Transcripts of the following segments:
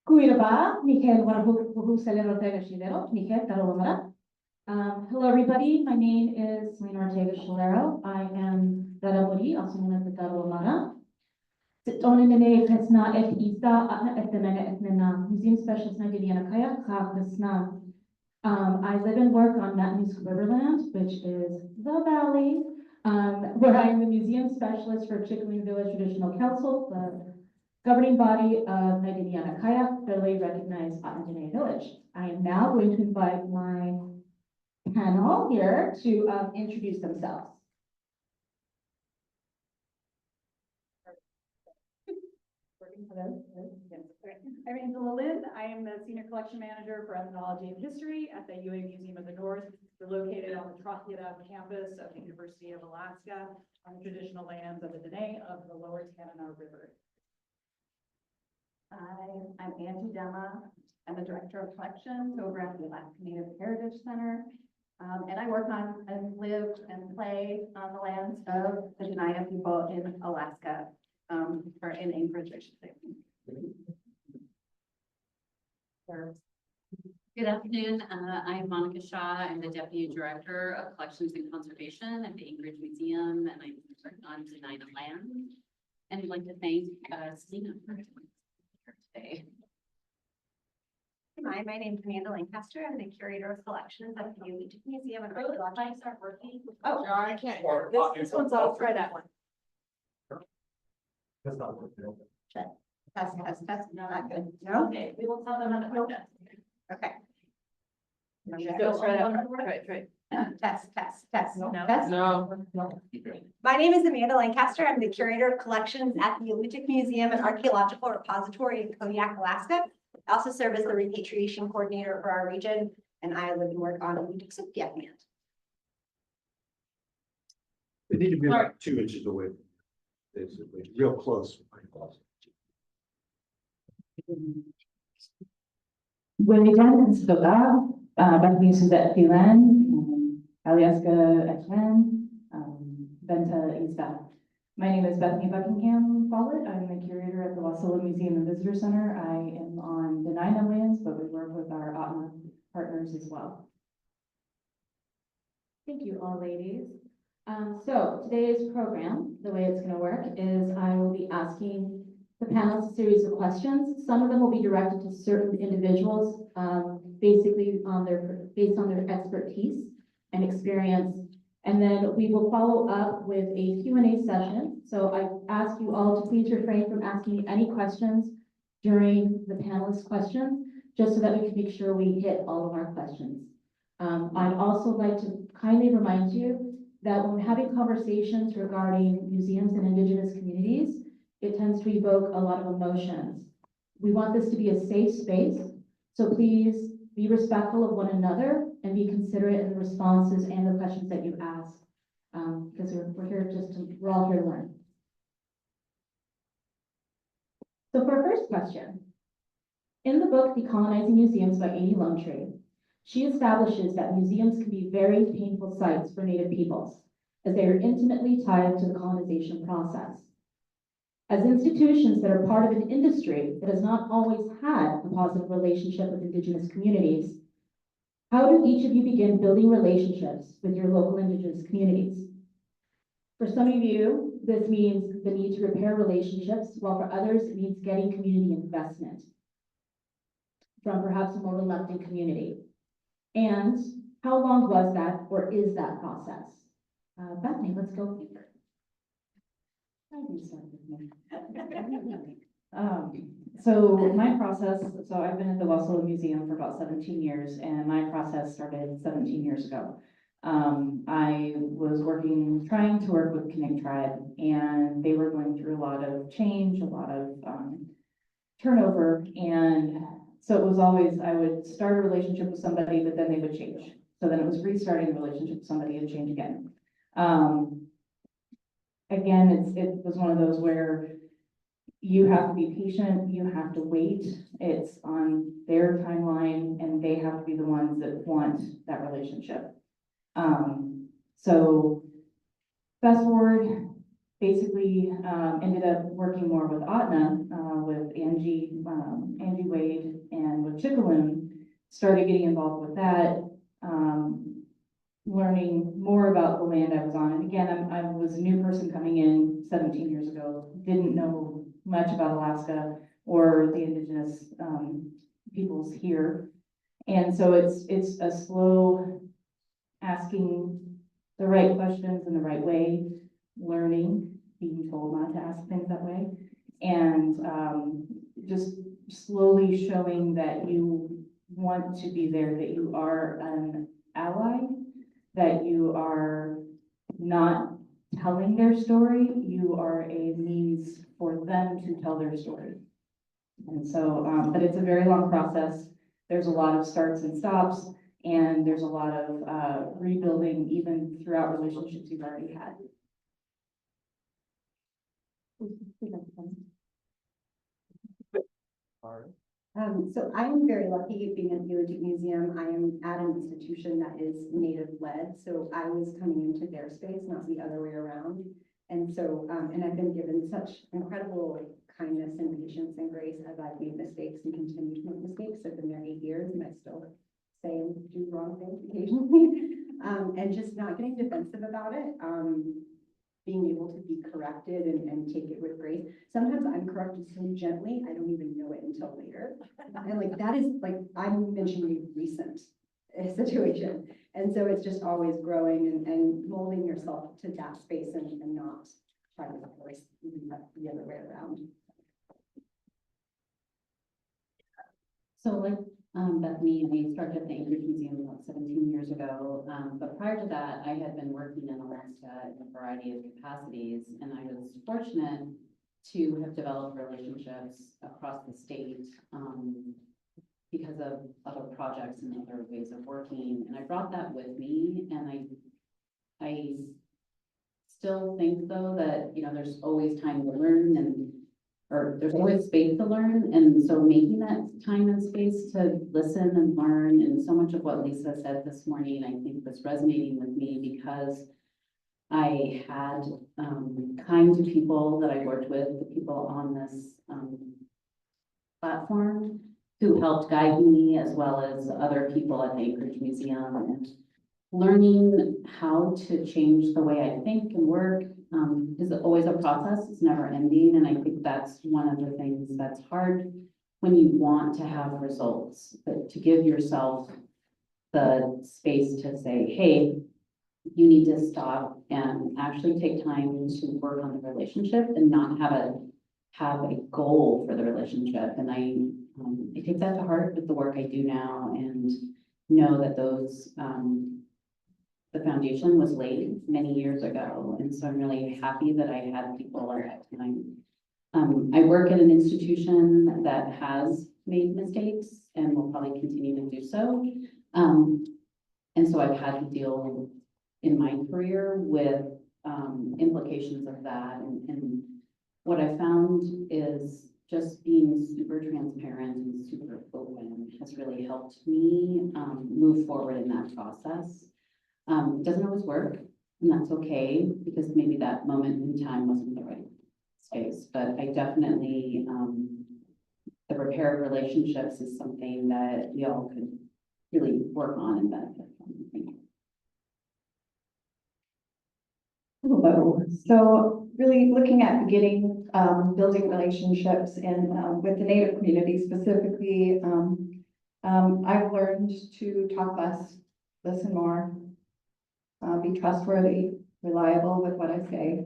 Kuiraba, Michael Warahusele Ortega-Chiolero, Michael Taromara. Hello, everybody. My name is Selena Ortega-Chiolero. I am Ethnology, also known as the Taromara. Tonenene Pesna et Isa, Atna Ethenene Ethnena, Museum Specialist Nagadiana Kayax, Pesna. I live and work on Matthews Riverland, which is the valley, where I am the museum specialist for Chickaloon Village Traditional Council, the governing body of Nagadiana Kayax, federally recognized Atna Village. I am now going to invite my panel here to introduce themselves. I'm Angela Linn. I am the Senior Collection Manager for Ethnology and History at the UA Museum of the North. We're located on the Trochida campus of the University of Alaska on the traditional lands of the Dene of the Lower Tanana River. I'm Angie Demma. I'm the Director of Collections over at the Alaska Native Heritage Center. And I work on and live and play on the lands of the Dena'ina people in Alaska, or in Anchorage, I should say. Good afternoon. I'm Monica Shah. I'm the Deputy Director of Collections and Conservation at the Anchorage Museum, and I'm on Dena'ina land. And I'd like to thank Selena for joining us here today. Hi, my name is Amanda Lancaster. I'm the Curator of Collections at the Alutiiq Museum and Archaeology. Start working. Oh, No, I can't. This one's off. Try that one. That's not working. test. No, not good. No? Okay, we will tell them how to do that. Okay. Go try that one. Right. Test. No. Test. No. My name is Amanda Lancaster. I'm the Curator of Collections at the Alutiiq Museum and Archaeological Repository in Kayax, Alaska. I also serve as the repatriation coordinator for our region, and I live and work on Alutiiq land. They need to be like 2 inches away, basically, real close. Wenidan and Stoga, Bethany Suzette Linn, Aliaska Etchen, Benta Isa. My name is Bethany Buckingham Follett. I'm the curator at the Wasilla Museum and Visitor Center. I am on Dena'ina lands, but we work with our Atna partners as well. Thank you all, ladies. So today's program, the way it's going to work is I will be asking the panelists a series of questions. Some of them will be directed to certain individuals, basically based on their expertise and experience. And then we will follow up with a Q&A session. So I ask you all to please refrain from asking any questions during the panelists' questions, just so that we can make sure we hit all of our questions. I'd also like to kindly remind you that when having conversations regarding museums and Indigenous communities, it tends to evoke a lot of emotions. We want this to be a safe space, so please be respectful of one another and be considerate in the responses and the questions that you ask, because we're all here to learn. So for our first question, in the book Decolonizing Museums by Amy Lonetree, she establishes that museums can be very painful sites for Native peoples, as they are intimately tied to the colonization process. As institutions that are part of an industry that has not always had a positive relationship with Indigenous communities, how do each of you begin building relationships with your local Indigenous communities? For some of you, this means the need to repair relationships, while for others, it means getting community investment from perhaps a more reluctant community. And how long was that, or is that process? Bethany, let's go here. So my process, so I've been at the Wasilla Museum for about 17 years, and my process started 17 years ago. I was trying to work with Connect Tribe, and they were going through a lot of change, a lot of turnover, and so it was always, I would start a relationship with somebody, but then they would change. So then it was restarting the relationship with somebody and change again. Again, it was one of those where you have to be patient, you have to wait. It's on their timeline, and they have to be the ones that want that relationship. So fast forward, basically, ended up working more with Atna, with Angie, Angie Wade, and with Chickaloon. Started getting involved with that, learning more about the land I was on. And again, I was a new person coming in 17 years ago, didn't know much about Alaska or the indigenous peoples here. And so it's a slow asking the right questions in the right way, learning, being told not to ask things that way, and just slowly showing that you want to be there, that you are an ally, that you are not telling their story, you are a means for them to tell their story. And so, but it's a very long process. There's a lot of starts and stops, and there's a lot of rebuilding even throughout relationships you've already had. All right. So I'm very lucky being at the Alutiiq Museum. I am at an institution that is native led. So I was coming into their space, not the other way around. And so, and I've been given such incredible kindness and patience and grace as I've made mistakes and continue to make mistakes. I've been there 8 years and I still say and do wrong things occasionally. And just not getting defensive about it. Being able to be corrected and take it with grace. Sometimes I'm corrected so gently, I don't even know it until later. And like, that is like, I'm mentioning a recent situation. And so it's just always growing and molding yourself to that space and not trying to force the other way around. So like Bethany, I started at the Anchorage Museum about 17 years ago. But prior to that, I had been working in Alaska in a variety of capacities, and I was fortunate to have developed relationships across the state because of other projects and other ways of working. And I brought that with me, and I still think though that, you know, there's always time to learn or there's always space to learn. And so making that time and space to listen and learn, and so much of what Lisa said this morning, I think was resonating with me because I had kind people that I worked with, the people on this platform who helped guide me, as well as other people at the Anchorage Museum, and learning how to change the way I think and work is always a process. It's never ending. And I think that's one of the things that's hard when you want to have results, but to give yourself the space to say, hey, you need to stop and actually take time to work on the relationship and not have a goal for the relationship. And I take that to heart with the work I do now, and know that those the foundation was laid many years ago. And so I'm really happy that I had people at that time. I work at an institution that has made mistakes and will probably continue to do so. And so I've had to deal in my career with implications of that. And what I found is just being super transparent and super open has really helped me move forward in that process. It doesn't always work, and that's okay, because maybe that moment in time wasn't the right space. But I definitely, the repair of relationships is something that we all could really work on and benefit from, I think. Hello. So really looking at beginning, building relationships and with the Native community specifically, I've learned to talk less, listen more, be trustworthy, reliable with what I say,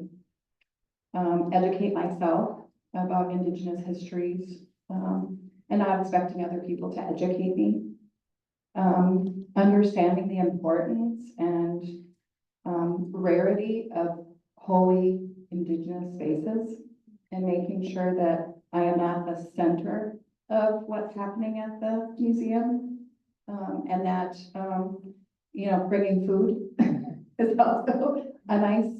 educate myself about Indigenous histories, and not expecting other people to educate me, understanding the importance and rarity of holy Indigenous spaces, and making sure that I am at the center of what's happening at the museum, and that, you know, bringing food is also a nice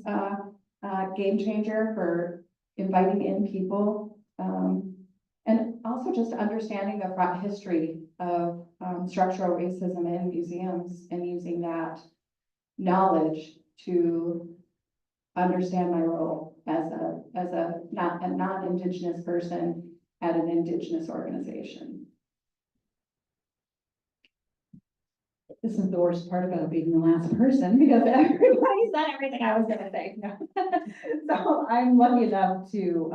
game changer for inviting in people, and also just understanding the history of structural racism in museums and using that knowledge to understand my role as a non-Indigenous person at an Indigenous organization. This is the worst part about being the last person because everybody said everything I was gonna say. No. So I'm lucky enough to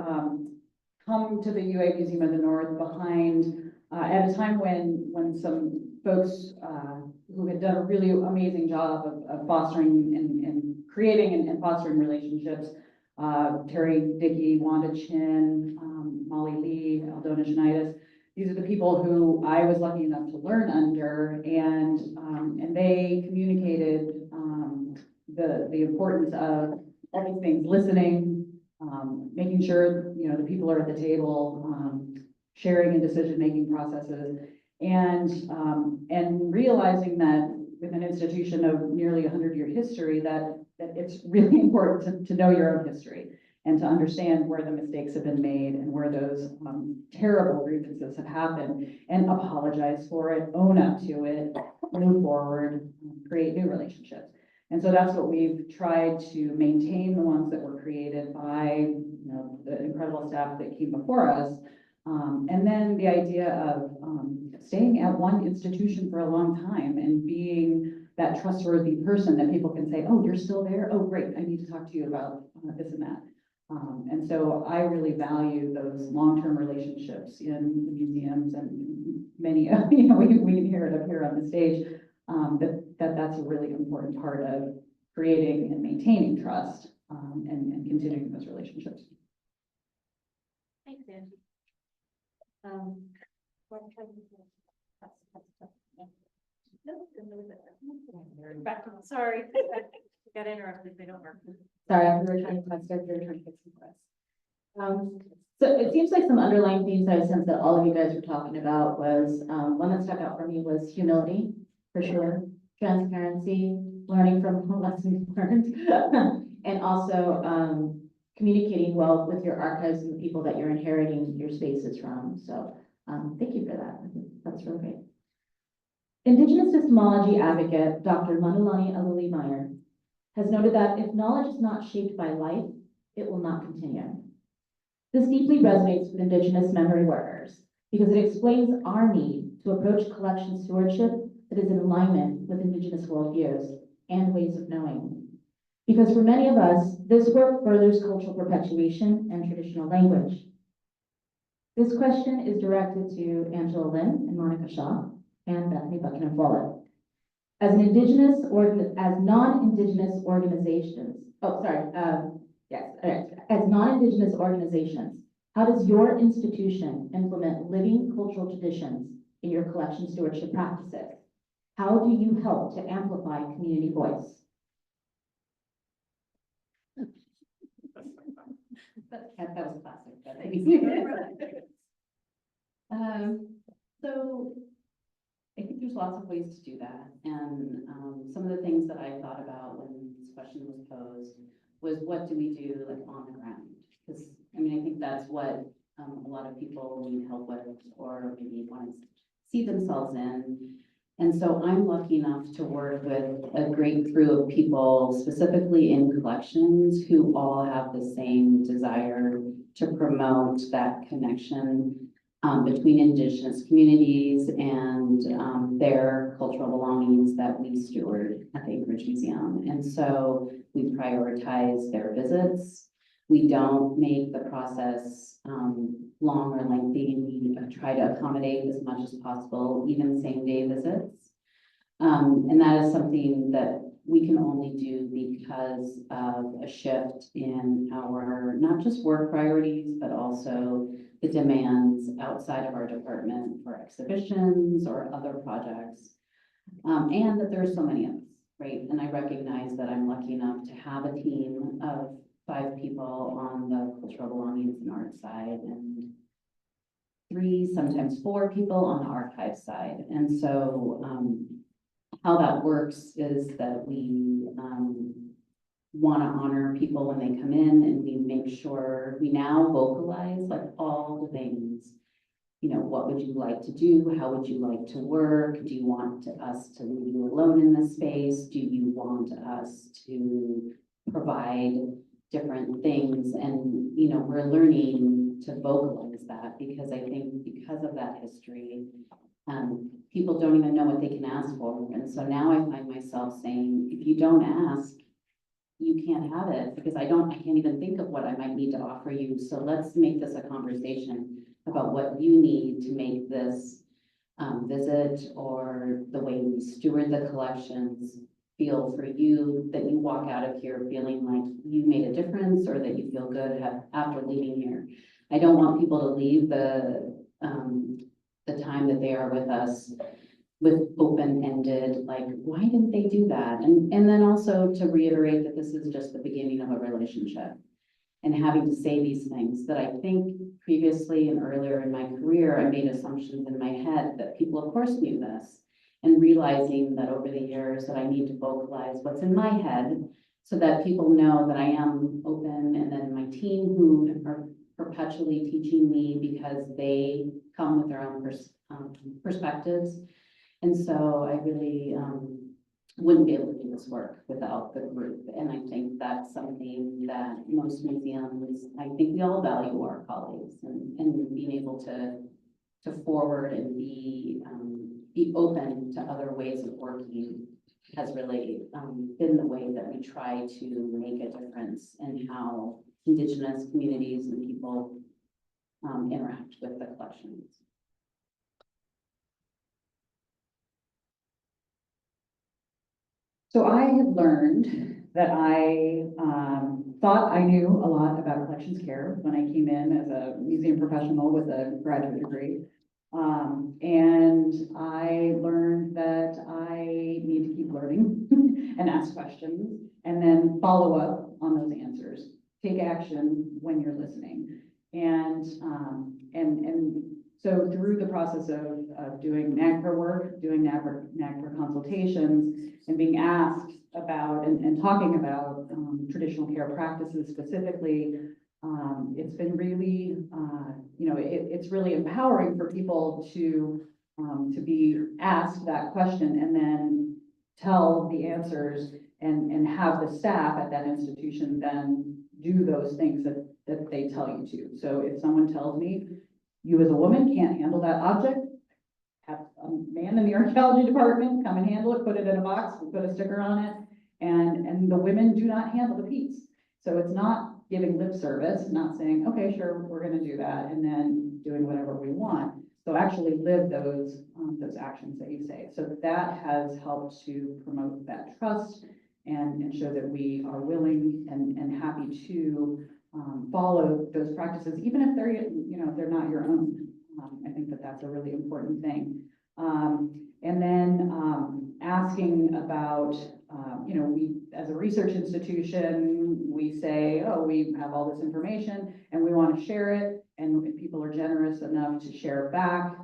come to the UA Museum of the North behind at a time when some folks who had done a really amazing job of fostering and creating and fostering relationships. Terry Dickey, Wanda Chin, Molly Lee, Aldona Schneider. These are the people who I was lucky enough to learn under, and they communicated the importance of all these things, listening, making sure, you know, the people are at the table, sharing in decision-making processes, and realizing that with an institution of nearly 100-year history, that it's really important to know your own history and to understand where the mistakes have been made and where those terrible grievances have happened, and apologize for it, own up to it, move forward, create new relationships. And so that's what we've tried to maintain, the ones that were created by, you know, the incredible staff that came before us. And then the idea of staying at one institution for a long time and being that trustworthy person that people can say, oh, you're still there? Oh, great, I need to talk to you about this and that. And so I really value those long-term relationships in the museums, and many, you know, we can hear it up here on the stage, that's a really important part of creating and maintaining trust, and continuing those relationships. Thanks, Angie. Back to, sorry, got interrupted, they don't work. Sorry, we were trying to press, we were trying to get some press. So it seems like some underlying themes I sense that all of you guys were talking about was, one that stuck out for me was humility, for sure, transparency, learning from lessons learned, and also communicating well with your archives and the people that you're inheriting your spaces from. So thank you for that. That's really great. Indigenous epistemology advocate, Dr. Manulani Aluli-Meyer, has noted that if knowledge is not shaped by life, it will not continue. This deeply resonates with Indigenous memory workers because it explains our need to approach collection stewardship that is in alignment with Indigenous worldviews and ways of knowing. Because for many of us, this work furthers cultural perpetuation and traditional language. This question is directed to Angela Linn and Monica Shah and Bethany Buckingham Follett. As non-Indigenous organizations, as non-Indigenous organizations, how does your institution implement living cultural traditions in your collection stewardship practices? How do you help to amplify community voice? That was classic, Bethany. So I think there's lots of ways to do that. And some of the things that I thought about when this question was posed was, what do we do like on the ground? Because I mean, I think that's what a lot of people need help with, or maybe want to see themselves in. And so I'm lucky enough to work with a great crew of people, specifically in collections, who all have the same desire to promote that connection between Indigenous communities and their cultural belongings that we steward at the Anchorage Museum. And so we prioritize their visits. We don't make the process long or lengthy. We try to accommodate as much as possible, even same-day visits. And that is something that we can only do because of a shift in our, not just work priorities, but also the demands outside of our department for exhibitions or other projects. And that there's so many of us, right? And I recognize that I'm lucky enough to have a team of 5 people on the cultural belongings and art side, and 3, sometimes 4 people on the archive side. And so how that works is that we want to honor people when they come in, and we make sure we now vocalize like all the things. You know, what would you like to do? How would you like to work? Do you want us to leave you alone in this space? Do you want us to provide different things. And, you know, we're learning to vocalize that because I think because of that history, people don't even know what they can ask for. And so now I find myself saying, if you don't ask, you can't have it because I can't even think of what I might need to offer you. So let's make this a conversation about what you need to make this visit or the way we steward the collections feel for you, that you walk out of here feeling like you made a difference or that you feel good after leaving here. I don't want people to leave the time that they are with us with open-ended, like, why didn't they do that? And then also to reiterate that this is just the beginning of a relationship. And having to say these things that I think previously and earlier in my career, I made assumptions in my head that people of course knew this. And realizing that over the years that I need to vocalize what's in my head so that people know that I am open, and then my team who are perpetually teaching me because they come with their own perspectives. And so I really wouldn't be able to do this work without the group. And I think that's something that most museums, I think we all value our colleagues and being able to forward and be open to other ways of working has really been the way that we try to make a difference in how Indigenous communities and people interact with the collections. So I had learned that I thought I knew a lot about collections care when I came in as a museum professional with a graduate degree. And I learned that I need to keep learning and ask questions and then follow up on those answers. Take action when you're listening. And so through the process of doing NAGPRA work, doing NAGPRA consultations, and being asked about and talking about traditional care practices specifically, it's been really, it's really empowering for people to be asked that question and then tell the answers and have the staff at that institution then do those things that they tell you to. So if someone tells me, you as a woman can't handle that object, have a man in the archaeology department come and handle it, put it in a box, we put a sticker on it, and the women do not handle the piece. So it's not giving lip service, not saying, okay, sure, we're gonna do that, and then doing whatever we want. So actually live those actions that you say. So that has helped to promote that trust and show that we are willing and happy to follow those practices, even if they're not your own. I think that that's a really important thing. And then asking about, we, as a research institution, we say, oh, we have all this information and we want to share it. And if people are generous enough to share it back,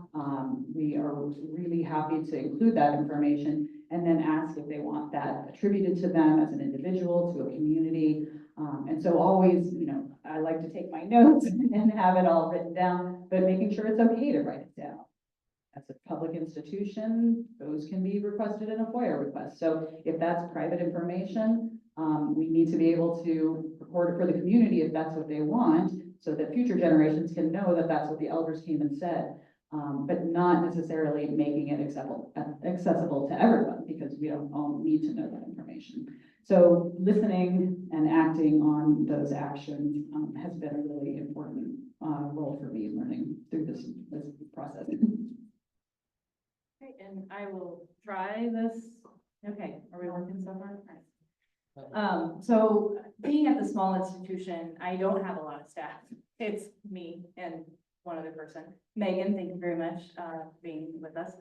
we are really happy to include that information and then ask if they want that attributed to them as an individual, to a community. And so always, I like to take my notes and have it all written down, but making sure it's okay to write it down. As a public institution, those can be requested in a FOIA request. So if that's private information, we need to be able to record it for the community if that's what they want, so that future generations can know that that's what the elders came and said, but not necessarily making it accessible to everyone, because we don't all need to know that information. So listening and acting on those actions has been a really important role for me in learning through this process. Okay, and I will try this. Okay, are we working so far? All right. So being at the small institution, I don't have a lot of staff. It's me and one other person. Megan, thank you very much for being with us.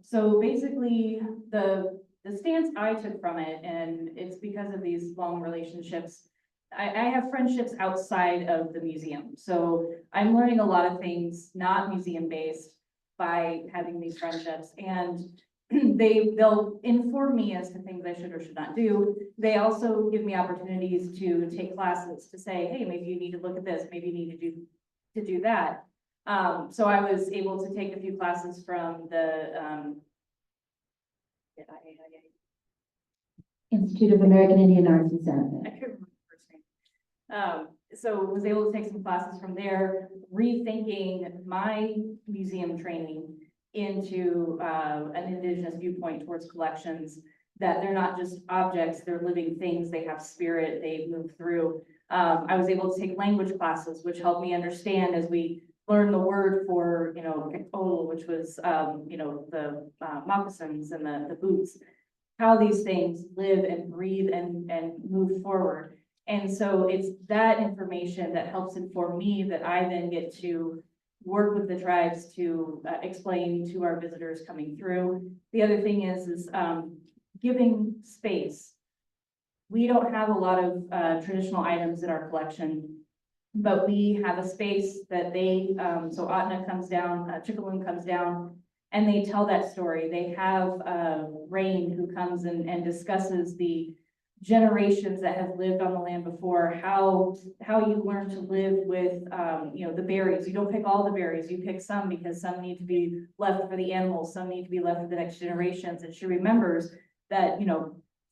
So basically the stance I took from it, and it's because of these long relationships, I have friendships outside of the museum. So I'm learning a lot of things, not museum based, by having these friendships, and they'll inform me as to things I should or should not do. They also give me opportunities to take classes to say, hey, maybe you need to look at this, maybe you need to do that. So I was able to take a few classes from the Institute of American Indian Arts in Santa Fe. I couldn't remember the first name. So was able to take some classes from there, rethinking my museum training into an Indigenous viewpoint towards collections, that they're not just objects, they're living things, they have spirit, they move through. I was able to take language classes, which helped me understand as we learn the word for, which was, the moccasins and the boots, how these things live and breathe and move forward. And so it's that information that helps inform me that I then get to work with the tribes to explain to our visitors coming through. The other thing is giving space. We don't have a lot of traditional items in our collection, but we have a space that they, so Atna comes down, Chickaloon comes down, and they tell that story. They have Rain who comes and discusses the generations that have lived on the land before, how you learn to live with, the berries. You don't pick all the berries, you pick some because some need to be left for the animals, some need to be left for the next generations. And she remembers that,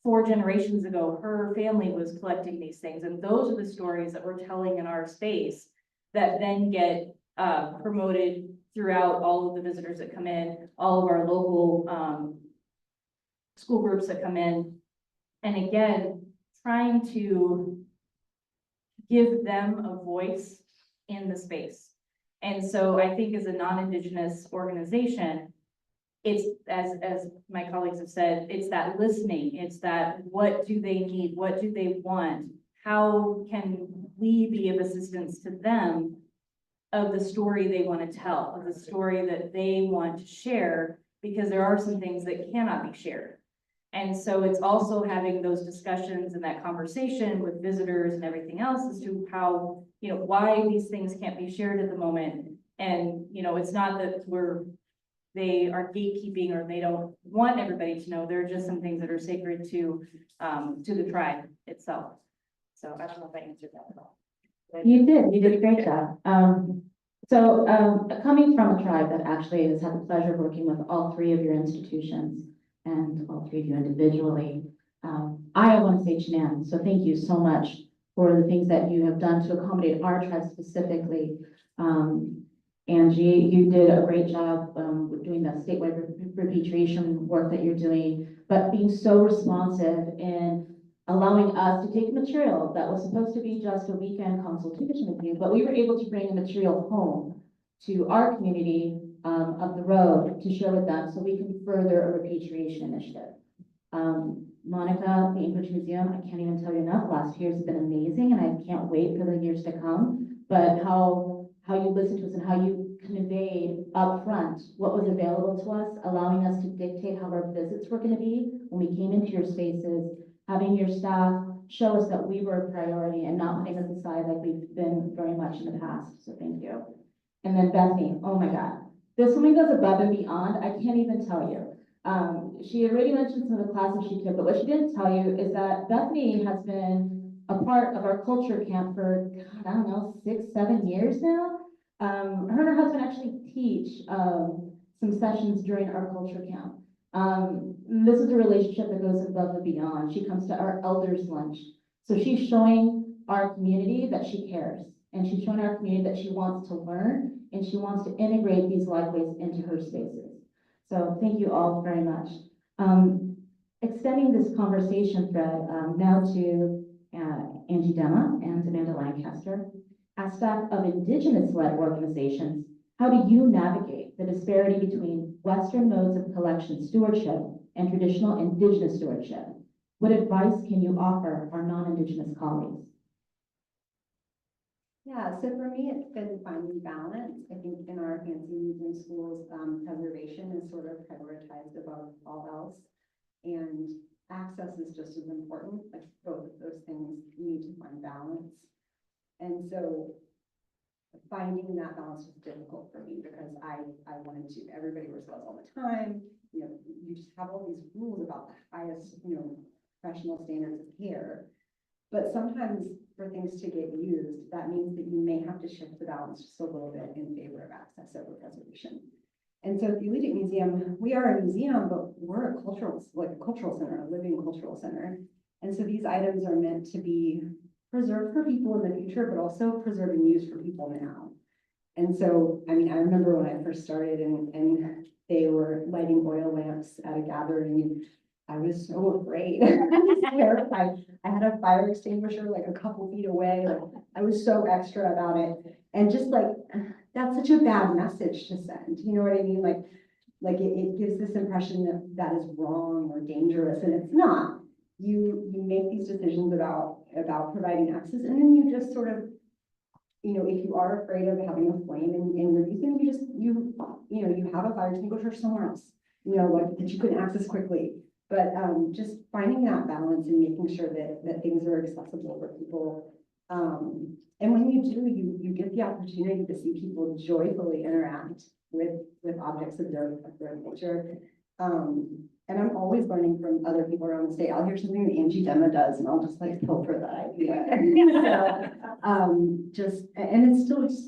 4 generations ago, her family was collecting these things. And those are the stories that we're telling in our space that then get promoted throughout all of the visitors that come in, all of our local school groups that come in. And again, trying to give them a voice in the space. And so I think as a non-Indigenous organization, it's, as my colleagues have said, it's that listening, it's that what do they need, what do they want, how can we be of assistance to them of the story they want to tell, of the story that they want to share, because there are some things that cannot be shared. And so it's also having those discussions and that conversation with visitors and everything else as to how, why these things can't be shared at the moment. And, it's not that they are gatekeeping or they don't want everybody to know. There are just some things that are sacred to the tribe itself. So I don't know if I answered that at all. You did a great job. Coming from a tribe that actually has had the pleasure of working with all 3 of your institutions and all 3 of you individually, I want to say Chinan. So thank you so much for the things that you have done to accommodate our tribe specifically. Angie, you did a great job with doing that statewide repatriation work that you're doing, but being so responsive in allowing us to take material that was supposed to be just a weekend consultation with you, but we were able to bring the material home to our community up the road to share with them so we can further a repatriation initiative. Monica, the Anchorage Museum, I can't even tell you enough. Last year's been amazing and I can't wait for the years to come, but how you listened to us and how you conveyed upfront what was available to us, allowing us to dictate how our visits were going to be when we came into your spaces, having your staff show us that we were a priority and not putting us aside like we've been very much in the past. So thank you. And then Bethany, oh my God, this woman goes above and beyond. I can't even tell you. She had already mentioned some of the classes she took, but what she didn't tell you is that Bethany has been a part of our culture camp for, God, I don't know, 6-7 years now. Her and her husband actually teach some sessions during our culture camp. This is a relationship that goes above and beyond. She comes to our elders lunch. So she's showing our community that she cares. And she's showing our community that she wants to learn and she wants to integrate these lifeways into her spaces. So thank you all very much. Extending this conversation thread now to Angie Demma and Amanda Lancaster. As staff of Indigenous-led organizations, how do you navigate the disparity between Western modes of collection stewardship and traditional Indigenous stewardship? What advice can you offer our non-Indigenous colleagues? Yeah, so for me, it's been finding balance. I think in our fancy museum schools, preservation is sort of prioritized above all else. And access is just as important. Like both of those things, you need to find balance. And so finding that balance was difficult for me because I wanted to, everybody wears gloves all the time. You just have all these rules about the highest, professional standards of care. But sometimes for things to get used, that means that you may have to shift the balance just a little bit in favor of access over preservation. And so at the Alutiiq Museum, we are a museum, but we're a cultural center, a living cultural center. And so these items are meant to be preserve for people in the future, but also preserve and use for people now. And so, I mean, I remember when I first started and they were lighting oil lamps at a gathering. I was so afraid. I was terrified. I had a fire extinguisher like a couple feet away. Like, I was so extra about it. And just like, that's such a bad message to send. You know what I mean? Like it gives this impression that that is wrong or dangerous, and it's not. You make these decisions about providing access, and then you just sort of, you know, if you are afraid of having a flame in your museum, you have a fire extinguisher somewhere else, you know, like that you can access quickly. But just finding that balance and making sure that things are accessible for people. And when you do, you get the opportunity to see people joyfully interact with objects of their nature. And I'm always learning from other people around the state. I'll hear something that Angie Demma does, and I'll just like pilfer that idea. And it's still it's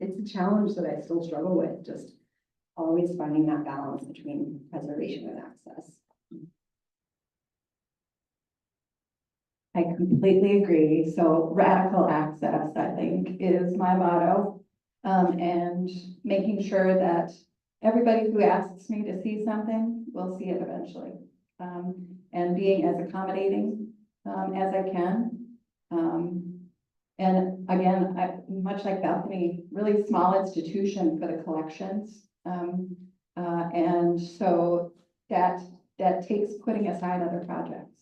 a challenge that I still struggle with, just always finding that balance between preservation and access. I completely agree. So radical access, I think, is my motto. And making sure that everybody who asks me to see something will see it eventually. And being as accommodating as I can. And again, much like Bethany, really small institution for the collections. And so that takes putting aside other projects.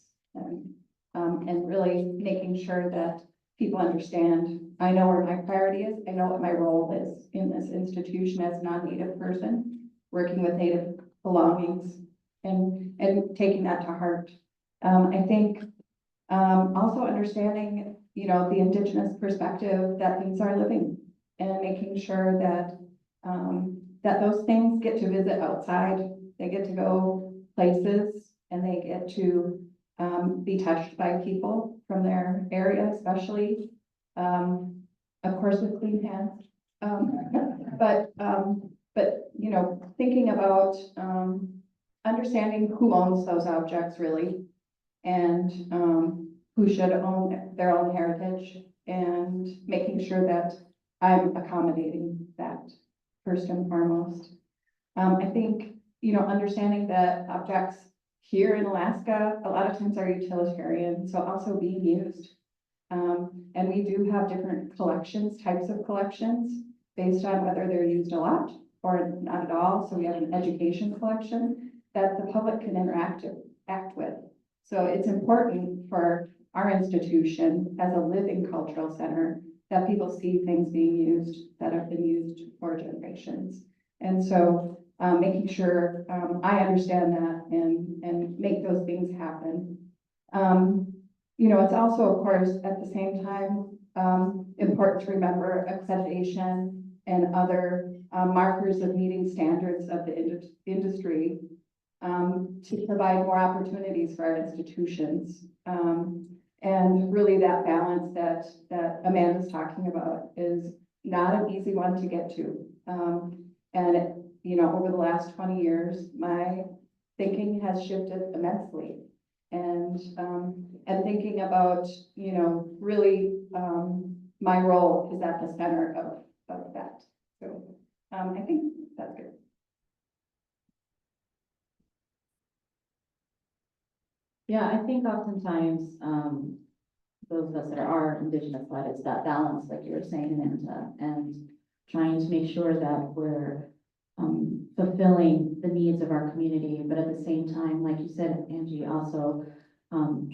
And really making sure that people understand, I know where my priority is, I know what my role is in this institution as a non-Native person, working with Native belongings and taking that to heart. I think also understanding, you know, the Indigenous perspective that things are living and making sure that that those things get to visit outside, they get to go places and they get to be touched by people from their area, especially, of course, with clean hands. But you know, thinking about understanding who owns those objects really, and who should own their own heritage, and making sure that I'm accommodating that first and foremost. I think, you know, understanding that objects here in Alaska, a lot of times are utilitarian, so also being used. And we do have different collections, types of collections, based on whether they're used a lot or not at all. So we have an education collection that the public can act with. So it's important for our institution as a living cultural center that people see things being used that have been used for generations. And so making sure I understand that and make those things happen. You know, it's also, of course, at the same time, important to remember accreditation and other markers of meeting standards of the industry to provide more opportunities for our institutions. And really that balance that Amanda's talking about is not an easy one to get to. And it, you know, over the last 20 years, my thinking has shifted immensely. And thinking about, you know, really my role is at the center of that. So I think that's good. Yeah, I think oftentimes, those of us that are Indigenous led, it's that balance, like you were saying, Amanda, and trying to make sure that we're fulfilling the needs of our community, but at the same time, like you said, Angie, also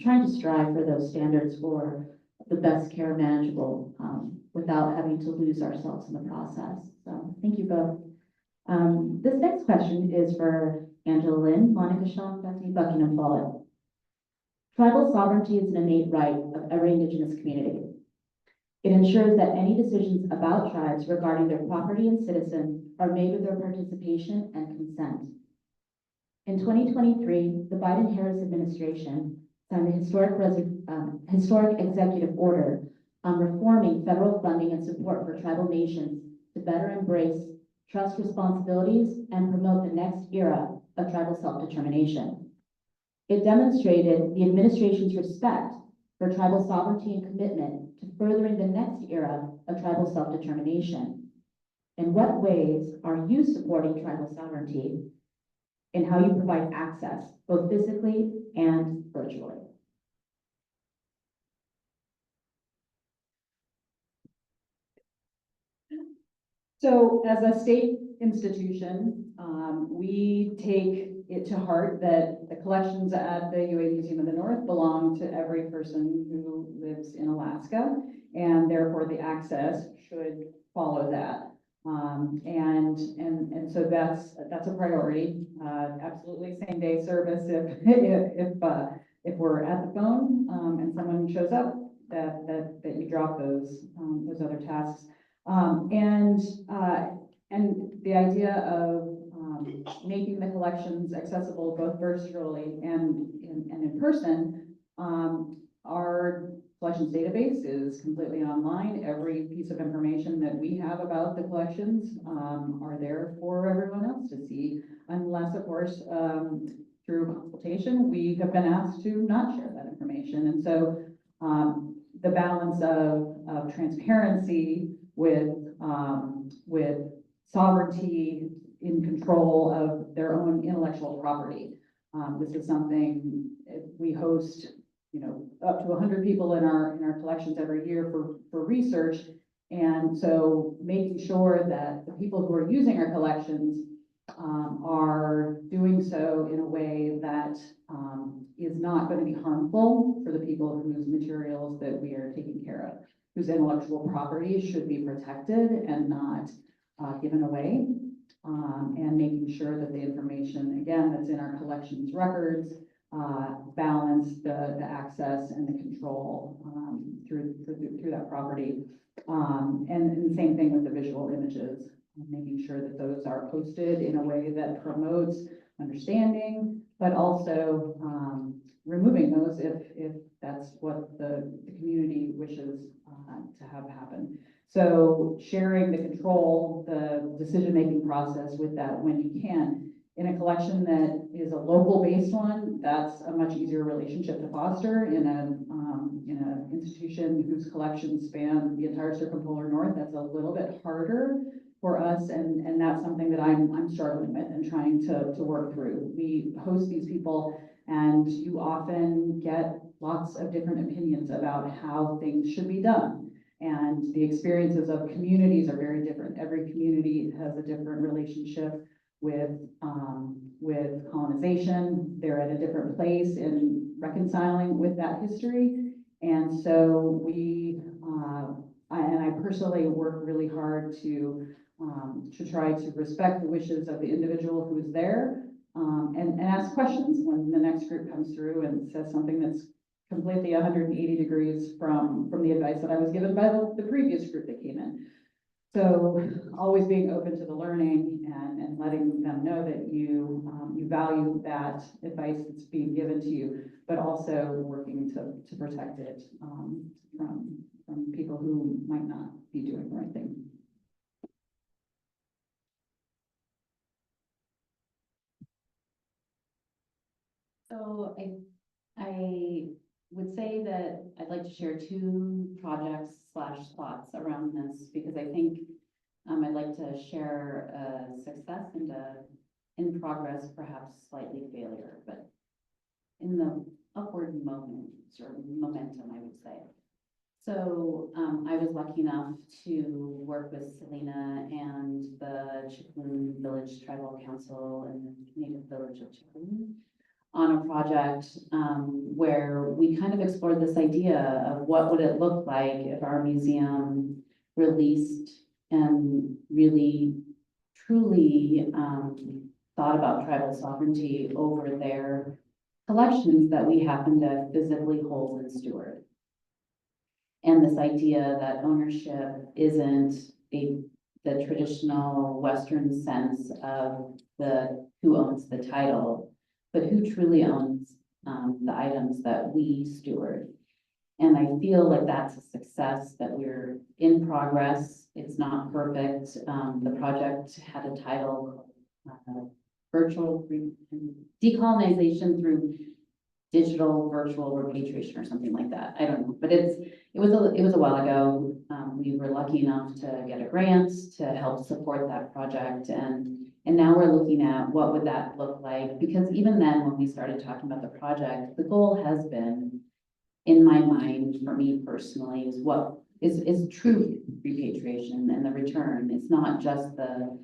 trying to strive for those standards for the best care manageable without having to lose ourselves in the process. So thank you both. This next question is for Angela Linn, Monica Shah, Bethany, Buckingham, Follett. Tribal sovereignty is an innate right of every Indigenous community. It ensures that any decisions about tribes regarding their property and citizens are made with their participation and consent. In 2023, the Biden-Harris administration signed the historic executive order on reforming federal funding and support for tribal nations to better embrace trust responsibilities and promote the next era of tribal self-determination. It demonstrated the administration's respect for tribal sovereignty and commitment to furthering the next era of tribal self-determination? In what ways are you supporting tribal sovereignty in how you provide access, both physically and virtually? So as a state institution, we take it to heart that the collections at the UA Museum of the North belong to every person who lives in Alaska, and therefore the access should follow that. And so that's a priority. Absolutely same day service if we're at the phone, and someone shows up, that you drop those other tasks. And the idea of making the collections accessible both virtually and in person. Our collections database is completely online. Every piece of information that we have about the collections are there for everyone else to see, unless, of course, through consultation, we have been asked to not share that information. And so the balance of transparency with sovereignty in control of their own intellectual property. This is something we host, up to 100 people in our collections every year for research. And so making sure that the people who are using our collections are doing so in a way that is not going to be harmful for the people whose materials that we are taking care of, whose intellectual property should be protected and not given away, and making sure that the information, again, that's in our collections records, balance the access and the control through that property. And the same thing with the visual images, making sure that those are posted in a way that promotes understanding, but also removing those if that's what the community wishes to have happen. So sharing the control, the decision-making process with that when you can. In a collection that is a local-based one, that's a much easier relationship to foster. In an institution whose collections span the entire circumpolar north, that's a little bit harder for us, and that's something that I'm struggling with and trying to work through. We host these people, and you often get lots of different opinions about how things should be done. And the experiences of communities are very different. Every community has a different relationship with colonization. They're at a different place in reconciling with that history. And so I personally work really hard to try to respect the wishes of the individual who is there, and ask questions when the next group comes through and says something that's completely 180 degrees from the advice that I was given by the previous group that came in. So always being open to the learning and letting them know that you value that advice that's being given to you, but also working to protect it from people who might not be doing the right thing. So I would say that I'd like to share two projects / thoughts around this, because I think I'd like to share a success and in progress, perhaps slightly failure, but in the upward moment or momentum, I would say. So I was lucky enough to work with Selena and the Chickaloon Village Tribal Council and the native village of Chickaloon on a project where we kind of explored this idea of what would it look like if our museum released and really truly thought about tribal sovereignty over their collections that we happen to physically hold and steward. And this idea that ownership isn't the traditional Western sense of who owns the title, but who truly owns the items that we steward. And I feel like that's a success, that we're in progress. It's not perfect. The project had a title, Virtual Decolonization Through digital virtual repatriation or something like that. I don't know, but it was a while ago. We were lucky enough to get a grant to help support that project, and now we're looking at what would that look like, because even then, when we started talking about the project, the goal has been, in my mind, for me personally, is what is true repatriation and the return. It's not just the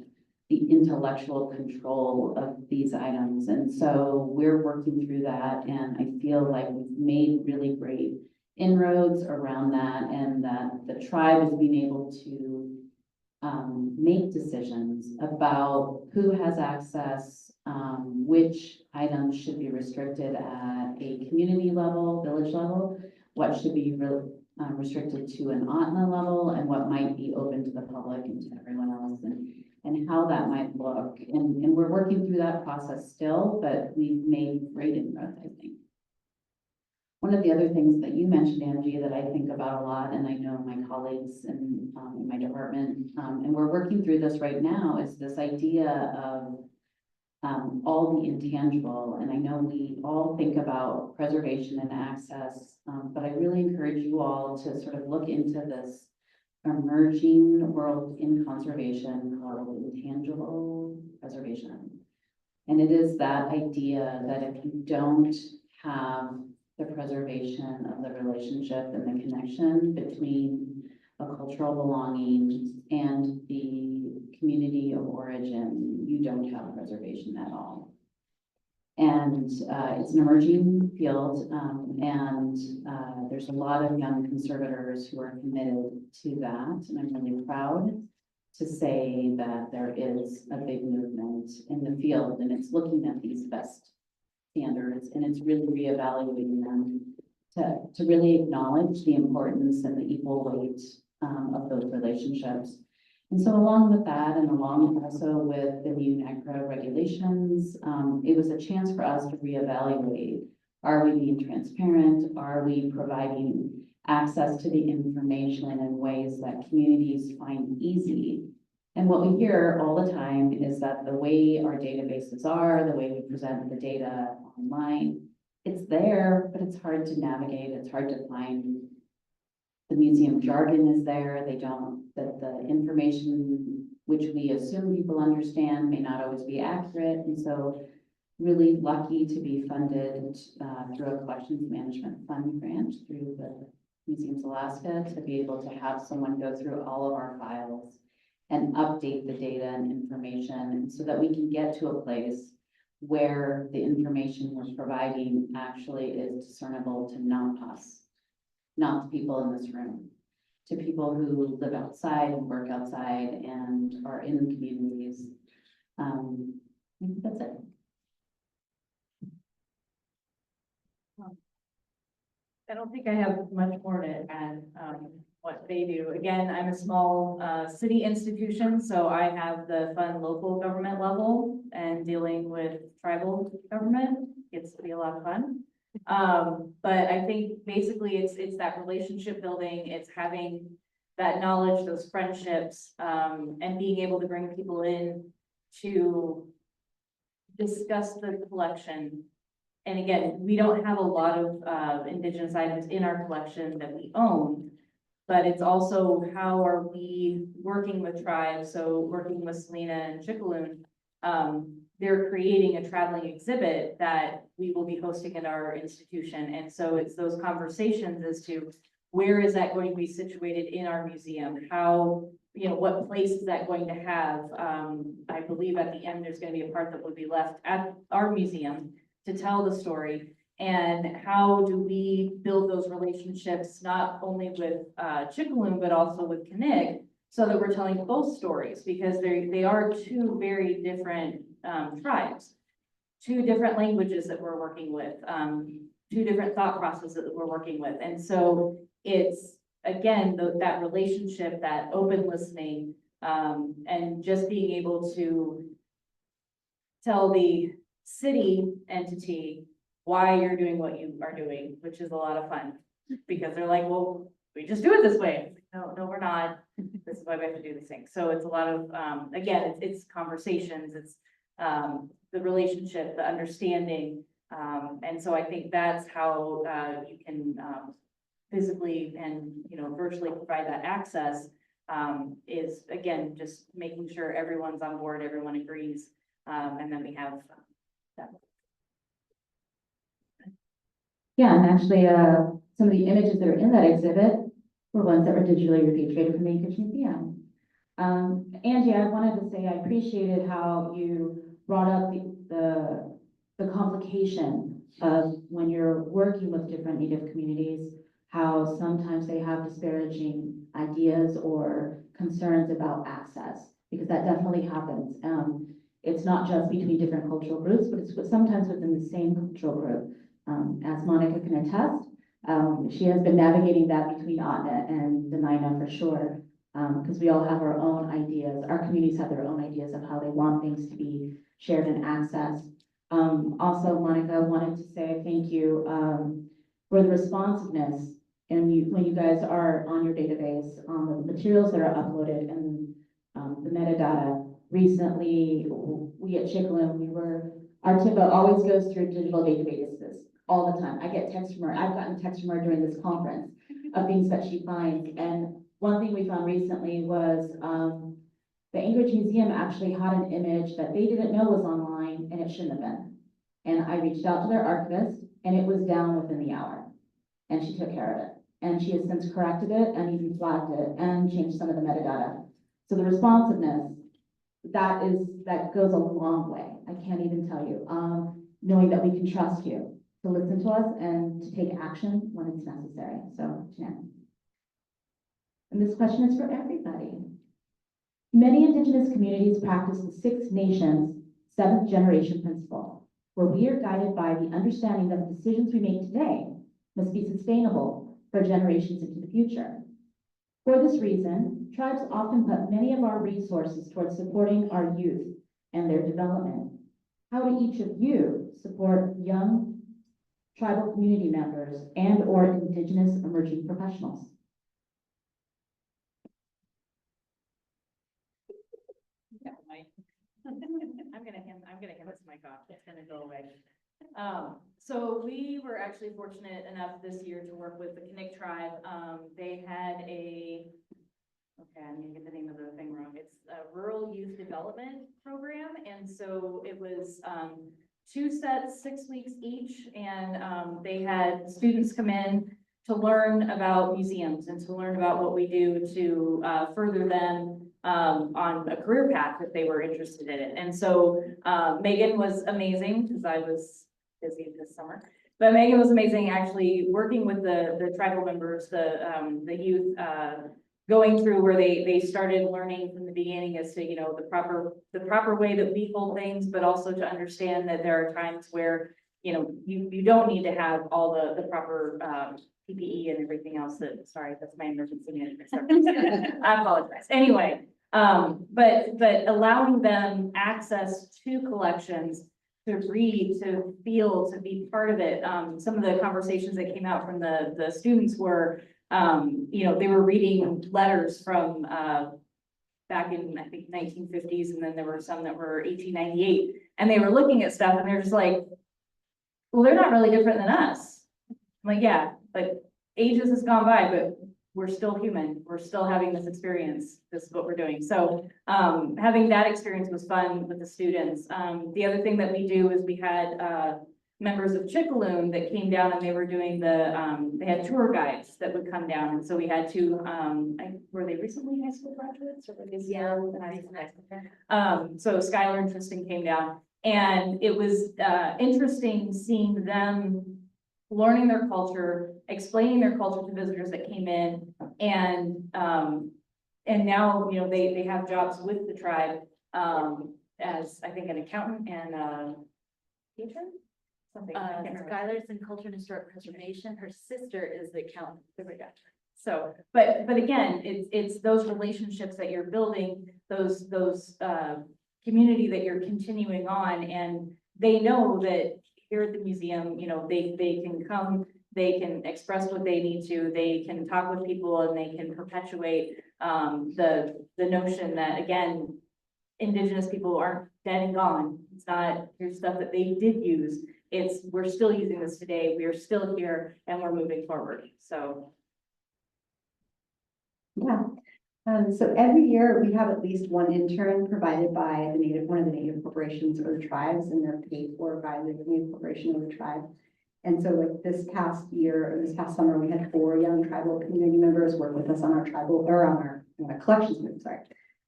intellectual control of these items. And so we're working through that, and I feel like we've made really great inroads around that, and that the tribe is being able to make decisions about who has access, which items should be restricted at a community level, village level, what should be restricted to an OTNA level, and what might be open to the public and to everyone else, and how that might look. And we're working through that process still, but we've made great inroads, I think. One of the other things that you mentioned, Angie, that I think about a lot, and I know my colleagues in my department, and we're working through this right now, is this idea of all the intangible. And I know we all think about preservation and access, but I really encourage you all to sort of look into this emerging world in conservation called intangible preservation. And it is that idea that if you don't have the preservation of the relationship and the connection between a cultural belonging and the community of origin, you don't have preservation at all. And it's an emerging field, and there's a lot of young conservators who are committed to that. And I'm really proud to say that there is a big movement in the field, and it's looking at these best standards, and it's really reevaluating them to really acknowledge the importance and the equal weight of those relationships. And so along with that, and along also with the new NECRA regulations, it was a chance for us to reevaluate. Are we being transparent? Are we providing access to the information in ways that communities find easy? And what we hear all the time is that the way our databases are, the way we present the data online, it's there, but it's hard to navigate. It's hard to find. The museum jargon is there. That the information which we assume people understand may not always be accurate. And so really lucky to be funded through a collections management fund grant through the Museums Alaska, to be able to have someone go through all of our files and update the data and information so that we can get to a place where the information we're providing actually is discernible to not us, not the people in this room, to people who live outside and work outside and are in communities. I think that's it. I don't think I have much more to add, what they do. Again, I'm a small, city institution, so I have the fun local government level, and dealing with tribal government gets to be a lot of fun. But I think basically it's that relationship building, it's having that knowledge, those friendships, and being able to bring people in to discuss the collection. And again, we don't have a lot of Indigenous items in our collection that we own, but it's also how are we working with tribes? So working with Selena and Chickaloon, they're creating a traveling exhibit that we will be hosting in our institution. And so it's those conversations as to where is that going to be situated in our museum? How, what place is that going to have? I believe at the end, there's going to be a part that will be left at our museum to tell the story. And how do we build those relationships, not only with Chickaloon, but also with Kayax, so that we're telling both stories, because they are two very different tribes, two different languages that we're working with, two different thought processes that we're working with. And so it's, again, that relationship, that open listening, and just being able to tell the city entity why you're doing what you are doing, which is a lot of fun, because they're like, well, we just do it this way. No, we're not. This is why we have to do these things. So it's a lot of, again, it's conversations, it's the relationship, the understanding, And so I think that's how, you can, physically and, virtually provide that access, is again, just making sure everyone's on board, everyone agrees, and then we have that. Yeah, and actually, some of the images that are in that exhibit were ones that were digitally repatriated from the Anchorage Museum. Angie, I wanted to say I appreciated how you brought up the complication of when you're working with different Native communities, how sometimes they have disparaging ideas or concerns about access, because that definitely happens. It's not just between different cultural groups, but it's sometimes within the same cultural group. As Monica can attest, she has been navigating that between Otna and the Naina for sure, because we all have our own ideas. Our communities have their own ideas of how they want things to be shared and accessed. Also, Monica, I wanted to say thank you for the responsiveness and when you guys are on your database, on the materials that are uploaded and the metadata. Recently, we at Chickaloon, our TIPA always goes through digital databases all the time. I get texts from her. I've gotten texts from her during this conference of things that she finds. And one thing we found recently was the Anchorage Museum actually had an image that they didn't know was online and it shouldn't have been. And I reached out to their archivist and it was down within the hour and she took care of it. And she has since corrected it and even flagged it and changed some of the metadata. So the responsiveness, that goes a long way. I can't even tell you, knowing that we can trust you to listen to us and to take action when it's necessary. So, Jan. And this question is for everybody. Many Indigenous communities practice the Six Nations, seventh generation principle, where we are guided by the understanding that the decisions we make today must be sustainable for generations into the future. For this reason, tribes often put many of our resources towards supporting our youth and their development. How do each of you support young tribal community members and or Indigenous emerging professionals? Yeah, I'm gonna hand this mic off. It's gonna go away. So we were actually fortunate enough this year to work with the Kayax tribe. They had I'm gonna get the name of the thing wrong. It's a rural youth development program. And so it was, 2 sets, 6 weeks each. And, they had students come in to learn about museums and to learn about what we do to, further them on a career path that they were interested in it. And so Megan was amazing because I was busy this summer. But Megan was amazing actually working with the tribal members, the youth, going through where they started learning from the beginning as to, the proper way that we hold things, but also to understand that there are times where, you don't need to have all the proper PPE and everything else sorry, that's my emergency management. I apologize. Anyway, but allowing them access to collections, to read, to feel, to be part of it. Some of the conversations that came out from the students were, they were reading letters from back in, I think, 1950s, and then there were some that were 1898, and they were looking at stuff, and they're just like, well, they're not really different than us. I'm like, yeah, but ages has gone by, but we're still human. We're still having this experience. This is what we're doing. So having that experience was fun with the students. The other thing that we do is we had members of Chickaloon that came down and they were doing they had tour guides that would come down. And so we had 2, were they recently high school graduates or were they? Yeah. So Skylar and Tristan came down and it was interesting seeing them learning their culture, explaining their culture to visitors that came in, and now they have jobs with the tribe as I think an accountant and teacher. Something. I can't remember. Skylar's in Culture and Historic Preservation. Her sister is the accountant. There we go. So, but again, it's those relationships that you're building, those community that you're continuing on, and they know that here at the museum, they can come, they can express what they need to, they can talk with people, and they can perpetuate the notion that, again, Indigenous people aren't dead and gone. It's not, here's stuff that they did use, we're still using this today, we are still here, and we're moving forward, so. Yeah. So every year we have at least one intern provided by one of the native corporations or the tribes, and they're paid for by the native corporation or the tribe. And so like this past year, or this past summer, we had 4 young tribal community members work with us on our tribal, or on our collections group, sorry.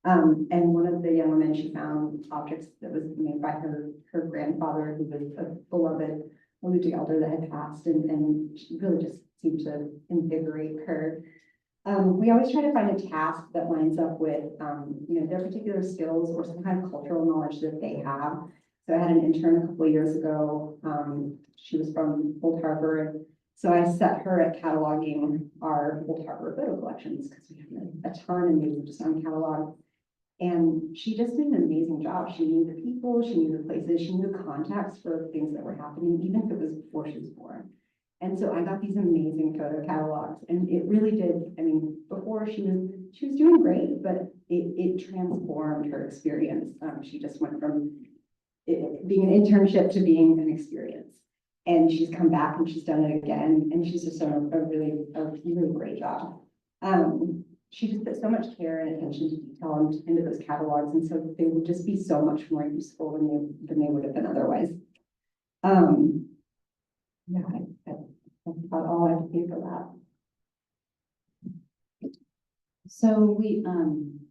And one of the young women, she found objects that was made by her grandfather, who was a beloved Alutiiq elder that had passed, and she really just seemed to invigorate her. We always try to find a task that lines up with, their particular skills or some kind of cultural knowledge that they have. So I had an intern a couple of years ago. She was from Old Harbor. And so I set her at cataloging our Old Harbor photo collections because we have a ton and they were just on catalog. And she just did an amazing job. She knew the people, she knew the places, she knew the contacts for things that were happening, even if it was before she was born. And so I got these amazing photo catalogs, and it really did. I mean, before she was doing great, but it transformed her experience. She just went from being an internship to being an experience. And she's come back and she's done it again, and she's just done a really great job. She just put so much care and attention to detail into those catalogs, and so they would just be so much more useful than they would have been otherwise. Yeah, that's about all I have to say for that. So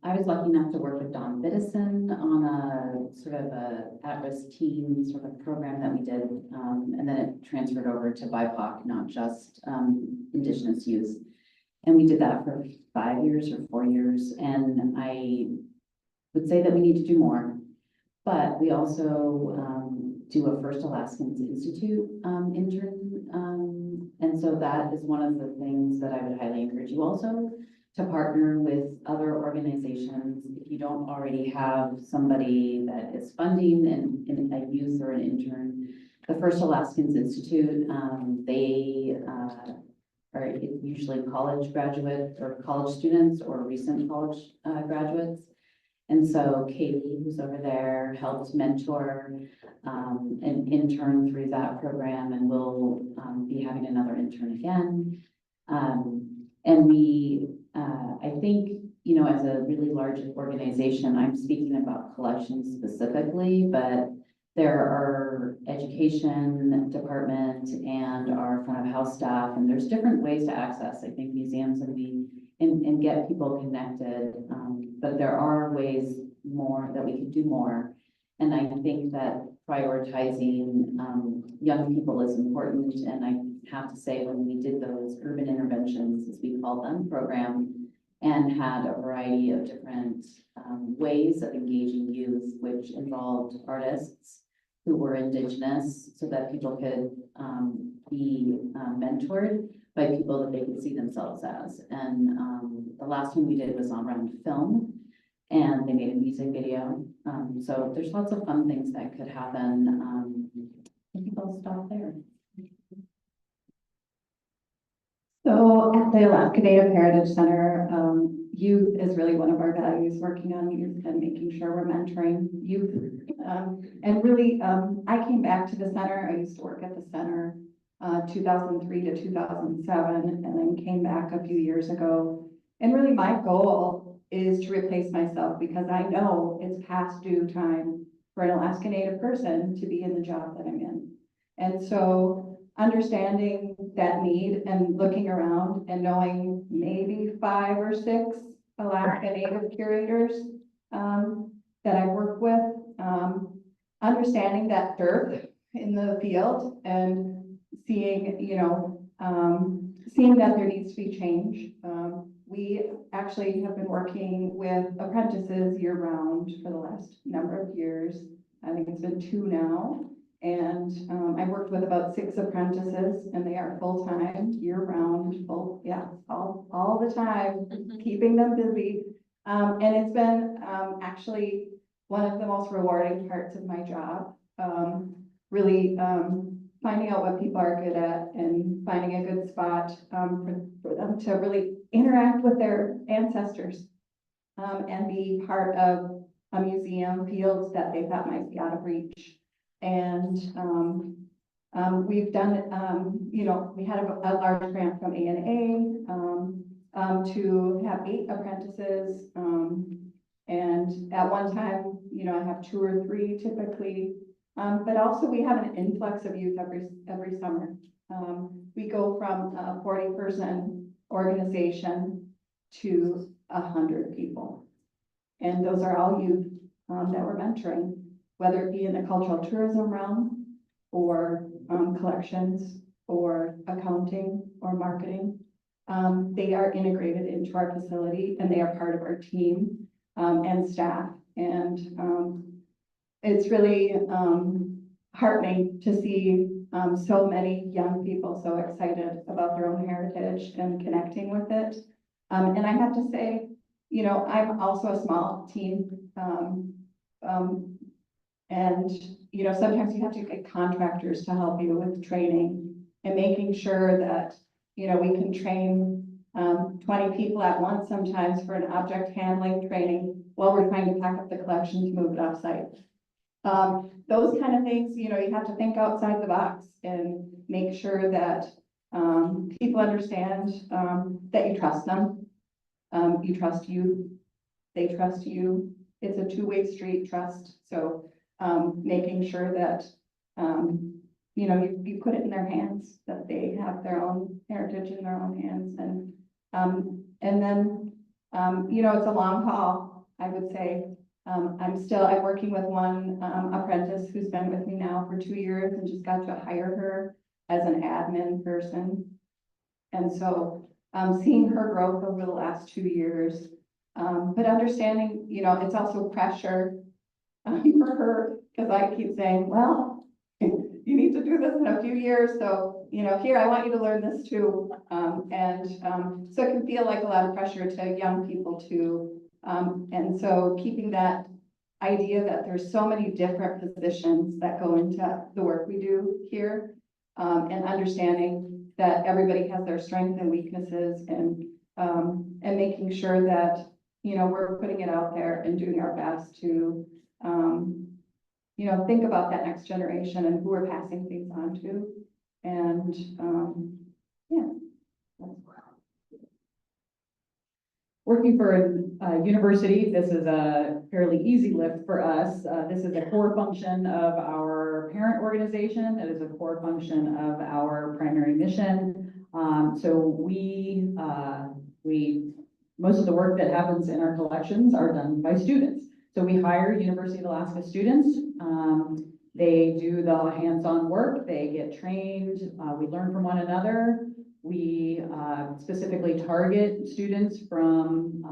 I was lucky enough to work with Don Biddison on a sort of a at-risk teen sort of program that we did. And then it transferred over to BIPOC, not just Indigenous youth. And we did that for 5 years or 4 years. And I would say that we need to do more, but we also do a First Alaskans Institute intern. And so that is one of the things that I would highly encourage you also to partner with other organizations. If you don't already have somebody that is funding in a youth or an intern, the First Alaskans Institute, they are usually college graduate or college students or recent college graduates. And so Katie, who's over there, helped mentor an intern through that program, and we'll be having another intern again. And we, I think, as a really large organization, I'm speaking about collections specifically, but there are education department and our front of house staff, and there's different ways to access, I think, museums and get people connected. But there are ways more that we could do more. And I think that prioritizing young people is important. And I have to say, when we did those urban interventions, as we call them, program, and had a variety of different ways of engaging youth, which involved artists who were Indigenous, so that people could be mentored by people that they could see themselves as. And the last one we did was around film, and they made a music video. So there's lots of fun things that could happen. I think I'll stop there. So at the Alaska Native Heritage Center, youth is really one of our values, working on youth and making sure we're mentoring youth. And really, I came back to the center. I used to work at the center 2003 to 2007, and then came back a few years ago. And really my goal is to replace myself, because I know it's past due time for an Alaska Native person to be in the job that I'm in. And so understanding that need and looking around and knowing maybe 5 or 6 Alaska Native curators that I work with, understanding that dearth in the field and seeing, seeing that there needs to be change. We actually have been working with apprentices year round for the last number of years. I think it's been 2 now. And I worked with about 6 apprentices, and they are full-time, year-round, all the time, keeping them busy. And it's been actually one of the most rewarding parts of my job, really finding out what people are good at and finding a good spot for them to really interact with their ancestors and be part of a museum, fields that they thought might be out of reach. And We've done, we had a large grant from ANA, to have 8 apprentices. And at one time, I have 2 or 3 typically. But also we have an influx of youth every summer. We go from a 40-person organization to 100 people. And those are all youth that we're mentoring, whether it be in the cultural tourism realm or collections or accounting or marketing. They are integrated into our facility and they are part of our team and staff. And it's really heartening to see so many young people so excited about their own heritage and connecting with it. And I have to say, I'm also a small team. And, sometimes you have to get contractors to help you with training and making sure that, we can train 20 people at once sometimes for an object handling training while we're trying to pack up the collection to move it offsite. Those kind of things, you have to think outside the box and make sure that people understand that you trust them. You trust you, they trust you. It's a two-way street trust. So making sure that, you put it in their hands, that they have their own heritage in their own hands. And then, it's a long haul, I would say. I'm working with one apprentice who's been with me now for 2 years and just got to hire her as an admin person. And so seeing her growth over the last 2 years, but understanding, it's also pressure for her, because I keep saying, well, you need to do this in a few years. So, here, I want you to learn this too. So it can feel like a lot of pressure to young people too. And so keeping that idea that there's so many different positions that go into the work we do here, and understanding that everybody has their strengths and weaknesses, and making sure that, we're putting it out there and doing our best to, think about that next generation and who we're passing things on to. And, Working for a university, this is a fairly easy lift for us. This is a core function of our parent organization. It is a core function of our primary mission. So most of the work that happens in our collections are done by students. So we hire University of Alaska students. They do the hands-on work. They get trained. We learn from one another. We specifically target students from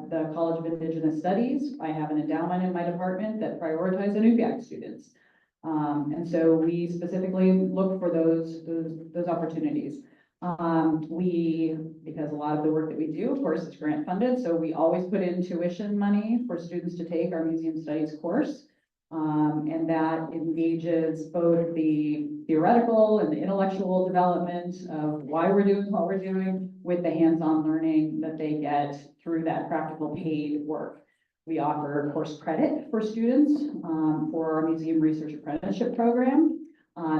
the College of Indigenous Studies. I have an endowment in my department that prioritizes Alutiiq students. And so we specifically look for those opportunities. Because a lot of the work that we do, of course, is grant funded, so we always put in tuition money for students to take our museum studies course. And that engages both the theoretical and the intellectual development of why we're doing what we're doing with the hands-on learning that they get through that practical paid work. We offer course credit for students for our museum research apprenticeship program.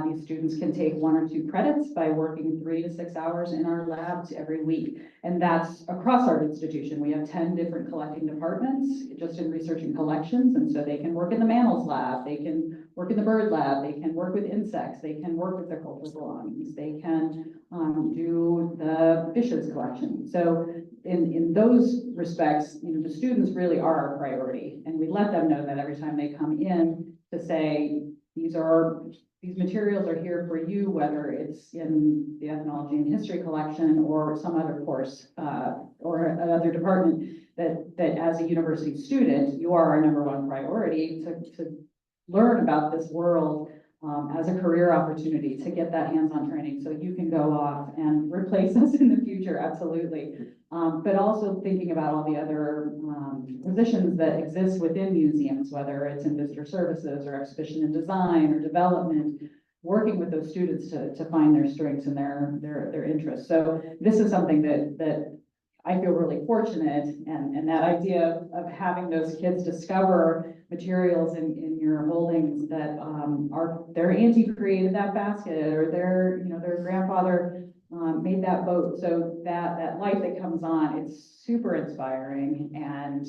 These students can take 1 or 2 credits by working 3 to 6 hours in our labs every week. And that's across our institution. We have 10 different collecting departments just in research and collections. And so they can work in the mammals lab, they can work in the bird lab, they can work with insects, they can work with their cultural belongings, they can do the fishes collection. So in those respects, the students really are our priority. And we let them know that every time they come in to say, these materials are here for you, whether it's in the Ethnology and History collection or some other course or another department, that as a university student, you are our #1 priority to learn about this world as a career opportunity, to get that hands-on training so you can go off and replace us in the future, absolutely. But also thinking about all the other positions that exist within museums, whether it's in visitor services or exhibition and design or development, working with those students to find their strengths and their interests. So this is something that I feel really fortunate, and that idea of having those kids discover materials in your holdings that, their auntie created that basket, or their grandfather, made that boat. So that light that comes on, it's super inspiring and,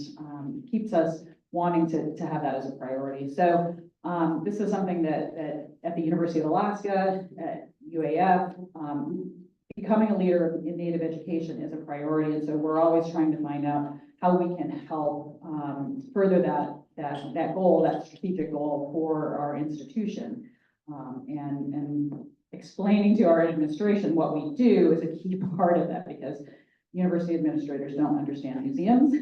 keeps us wanting to have that as a priority. So, this is something that at the University of Alaska, at UAF, becoming a leader in Native education is a priority. And so we're always trying to find out how we can help, further that goal, that strategic goal for our institution. And explaining to our administration what we do is a key part of that, because university administrators don't understand museums.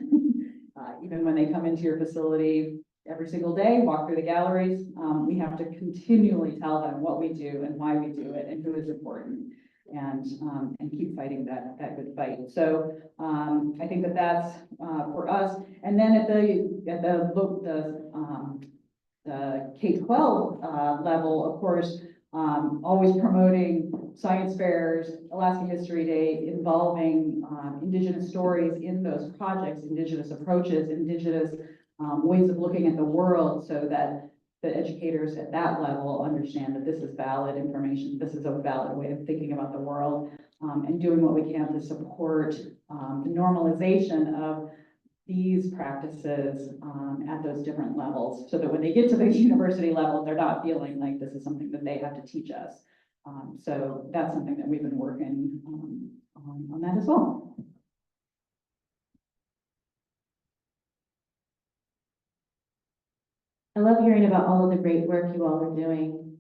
Even when they come into your facility every single day, walk through the galleries, we have to continually tell them what we do and why we do it and who is important, and keep fighting that good fight. So, I think that's, for us. And then at the K-12, level, of course, always promoting science fairs, Alaska History Day, involving, Indigenous stories in those projects, Indigenous approaches, Indigenous, ways of looking at the world, so that the educators at that level understand that this is valid information, this is a valid way of thinking about the world, and doing what we can to support, the normalization of these practices, at those different levels, so that when they get to the university level, they're not feeling like this is something that they have to teach us. So that's something that we've been working, on that as well. I love hearing about all of the great work you all are doing.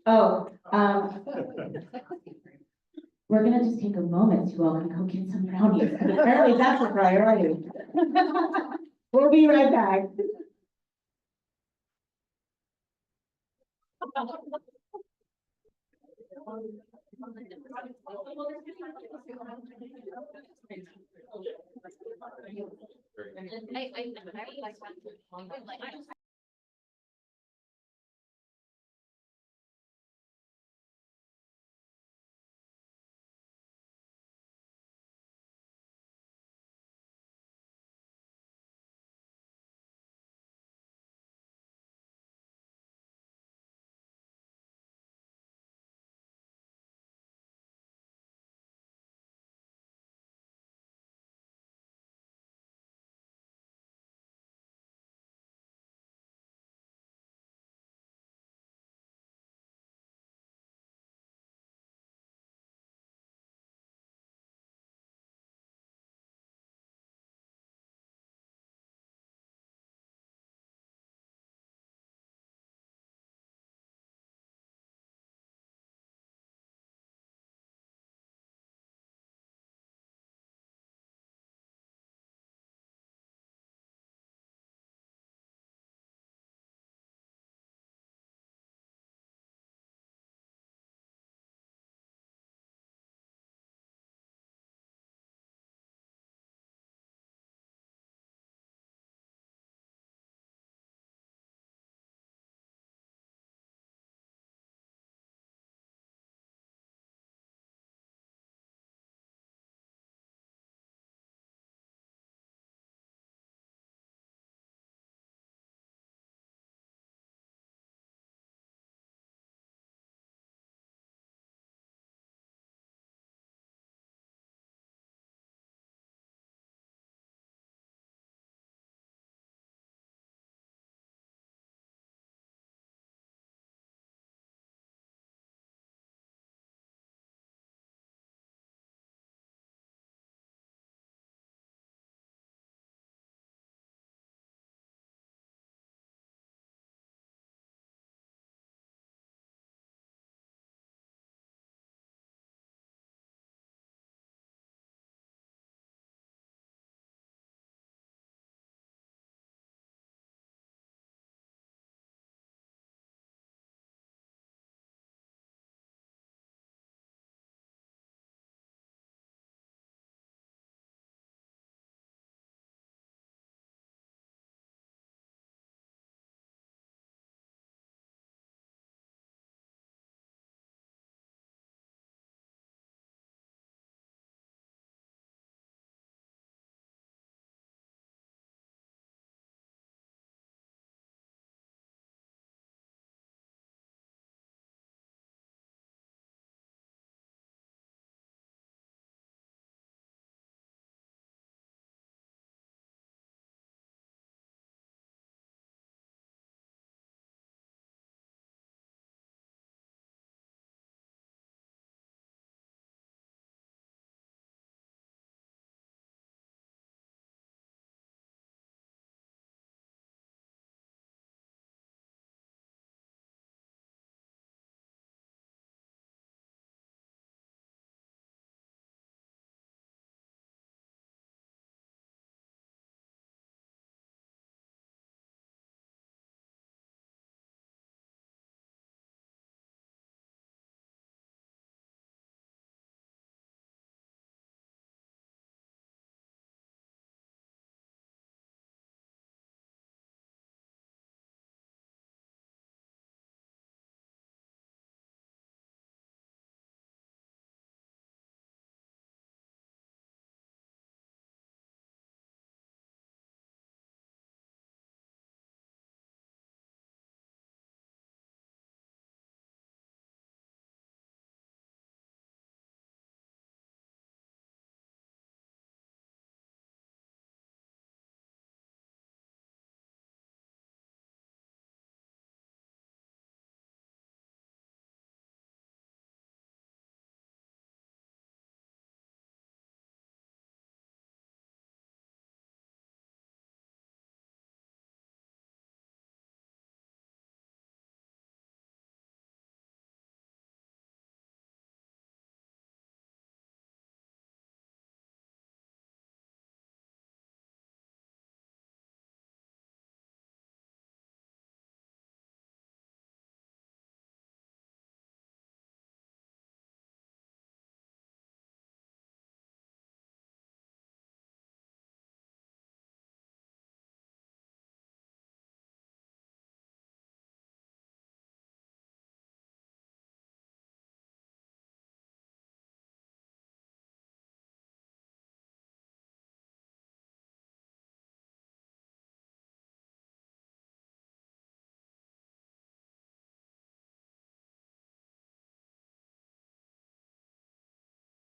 Oh, we're gonna just take a moment so you all can go get some brownies, because apparently that's a priority. We'll be right back. I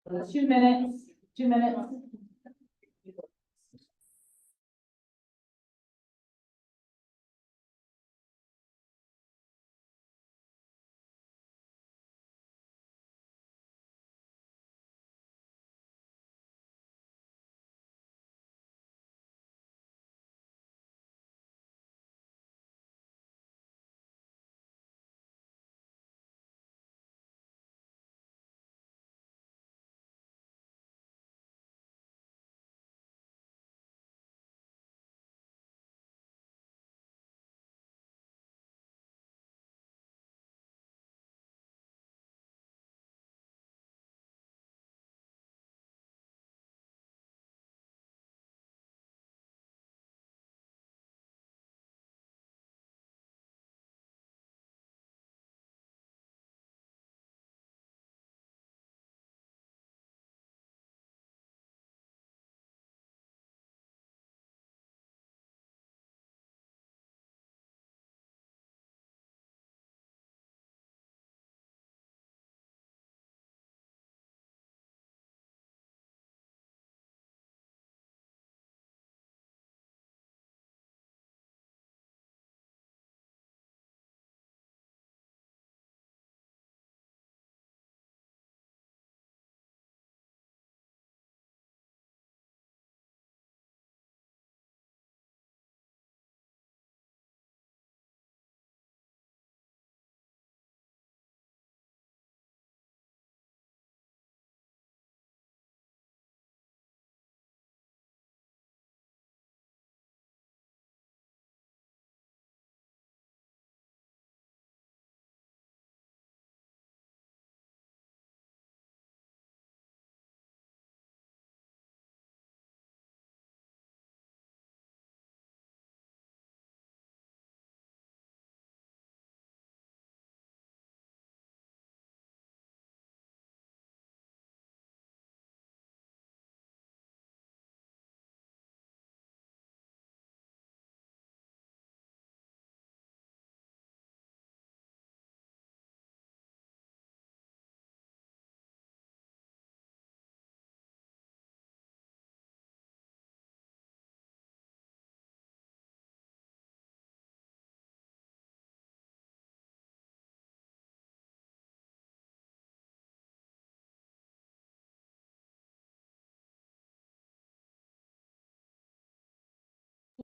2 minutes, 2 minutes.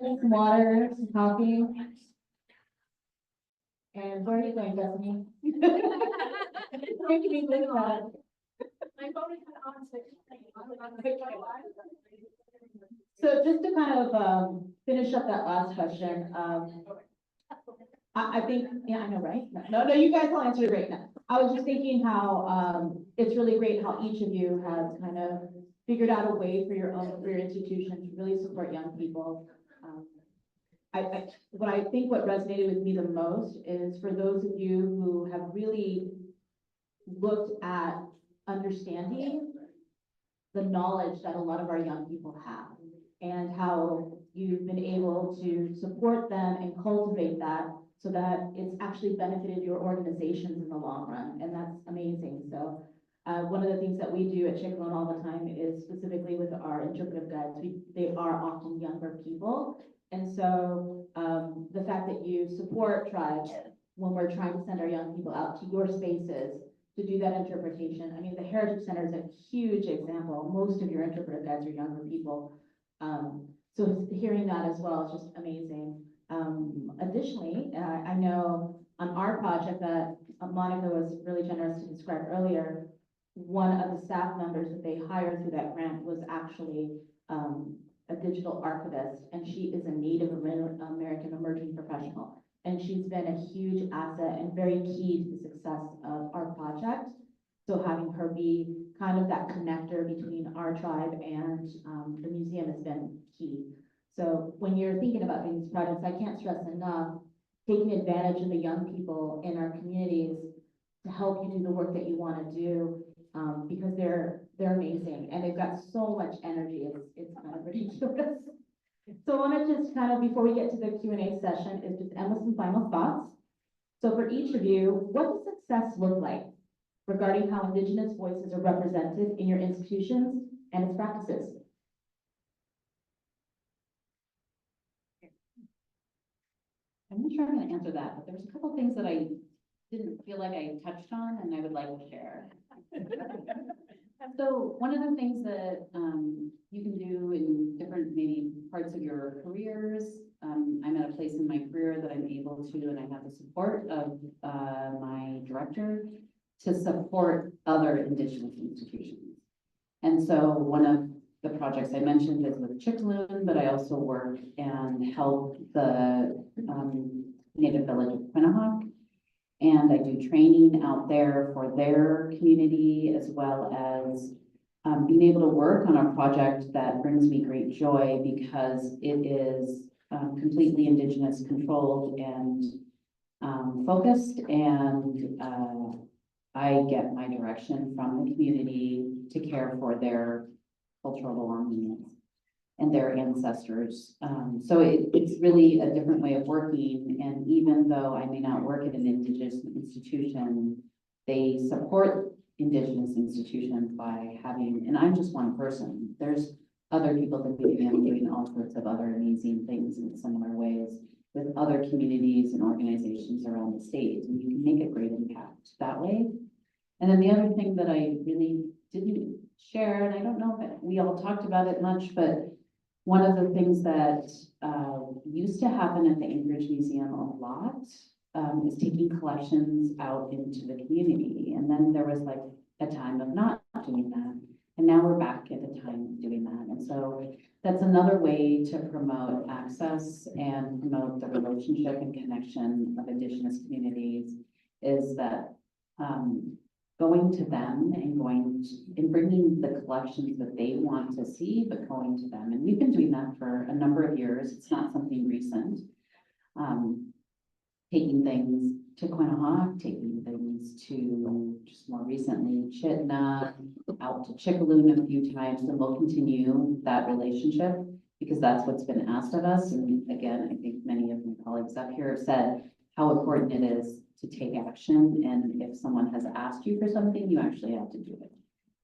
Some water, some coffee. And where are you going, Bethany? Making me think about it. My phone is on, so So just to kind of, finish up that last question, I think, yeah, I know, right? No, you guys will answer it right now. I was just thinking how, it's really great how each of you has kind of figured out a way for your own, for your institution to really support young people. What I think what resonated with me the most is for those of you who have really looked at understanding the knowledge that a lot of our young people have and how you've been able to support them and cultivate that so that it's actually benefited your organizations in the long run. And that's amazing. So one of the things that we do at Chickaloon all the time is specifically with our interpretive guides, they are often younger people. And so the fact that you support tribes when we're trying to send our young people out to your spaces to do that interpretation. I mean, the Heritage Center is a huge example. Most of your interpretive guides are younger people. So hearing that as well is just amazing. Additionally, I know on our project that Monica was really generous to describe earlier, one of the staff members that they hired through that grant was actually a digital archivist, and she is a Native American emerging professional. And she's been a huge asset and very key to the success of our project. So having her be kind of that connector between our tribe and the museum has been key. So when you're thinking about doing these projects, I can't stress enough, taking advantage of the young people in our communities to help you do the work that you want to do, because they're amazing and they've got so much energy. It's kind of ridiculous. So I want to just kind of, before we get to the Q&A session, is just end with some final thoughts. So for each of you, what does success look like? regarding how Indigenous voices are represented in your institutions and its practices. I'm not sure I'm gonna answer that, but there's a couple things that I didn't feel like I touched on and I would like to share. So one of the things that you can do in different maybe parts of your careers, I'm at a place in my career that I'm able to, and I have the support of my director to support other Indigenous institutions. And so one of the projects I mentioned is with Chickaloon, but I also work and help the Native village of Quinnahock. And I do training out there for their community, as well as being able to work on a project that brings me great joy because it is completely Indigenous controlled and focused. And I get my direction from the community to care for their cultural belongings and their ancestors. So it's really a different way of working. And even though I may not work at an Indigenous institution, they support Indigenous institutions by having, and I'm just one person. There's other people that we am doing all sorts of other amazing things in similar ways with other communities and organizations around the state. And you can make a great impact that way. And then the other thing that I really didn't share, and I don't know if we all talked about it much, but one of the things that used to happen at the Anchorage Museum a lot is taking collections out into the community. And then there was like a time of not doing that. And now we're back at the time of doing that. And so that's another way to promote access and promote the relationship and connection of Indigenous communities is that going to them and bringing the collections that they want to see, but going to them. And we've been doing that for a number of years. It's not something recent. Taking things to Quinnahock, taking things to just more recently Chitna, out to Chickaloon a few times, and we'll continue that relationship because that's what's been asked of us. And again, I think many of my colleagues up here have said how important it is to take action. And if someone has asked you for something, you actually have to do it.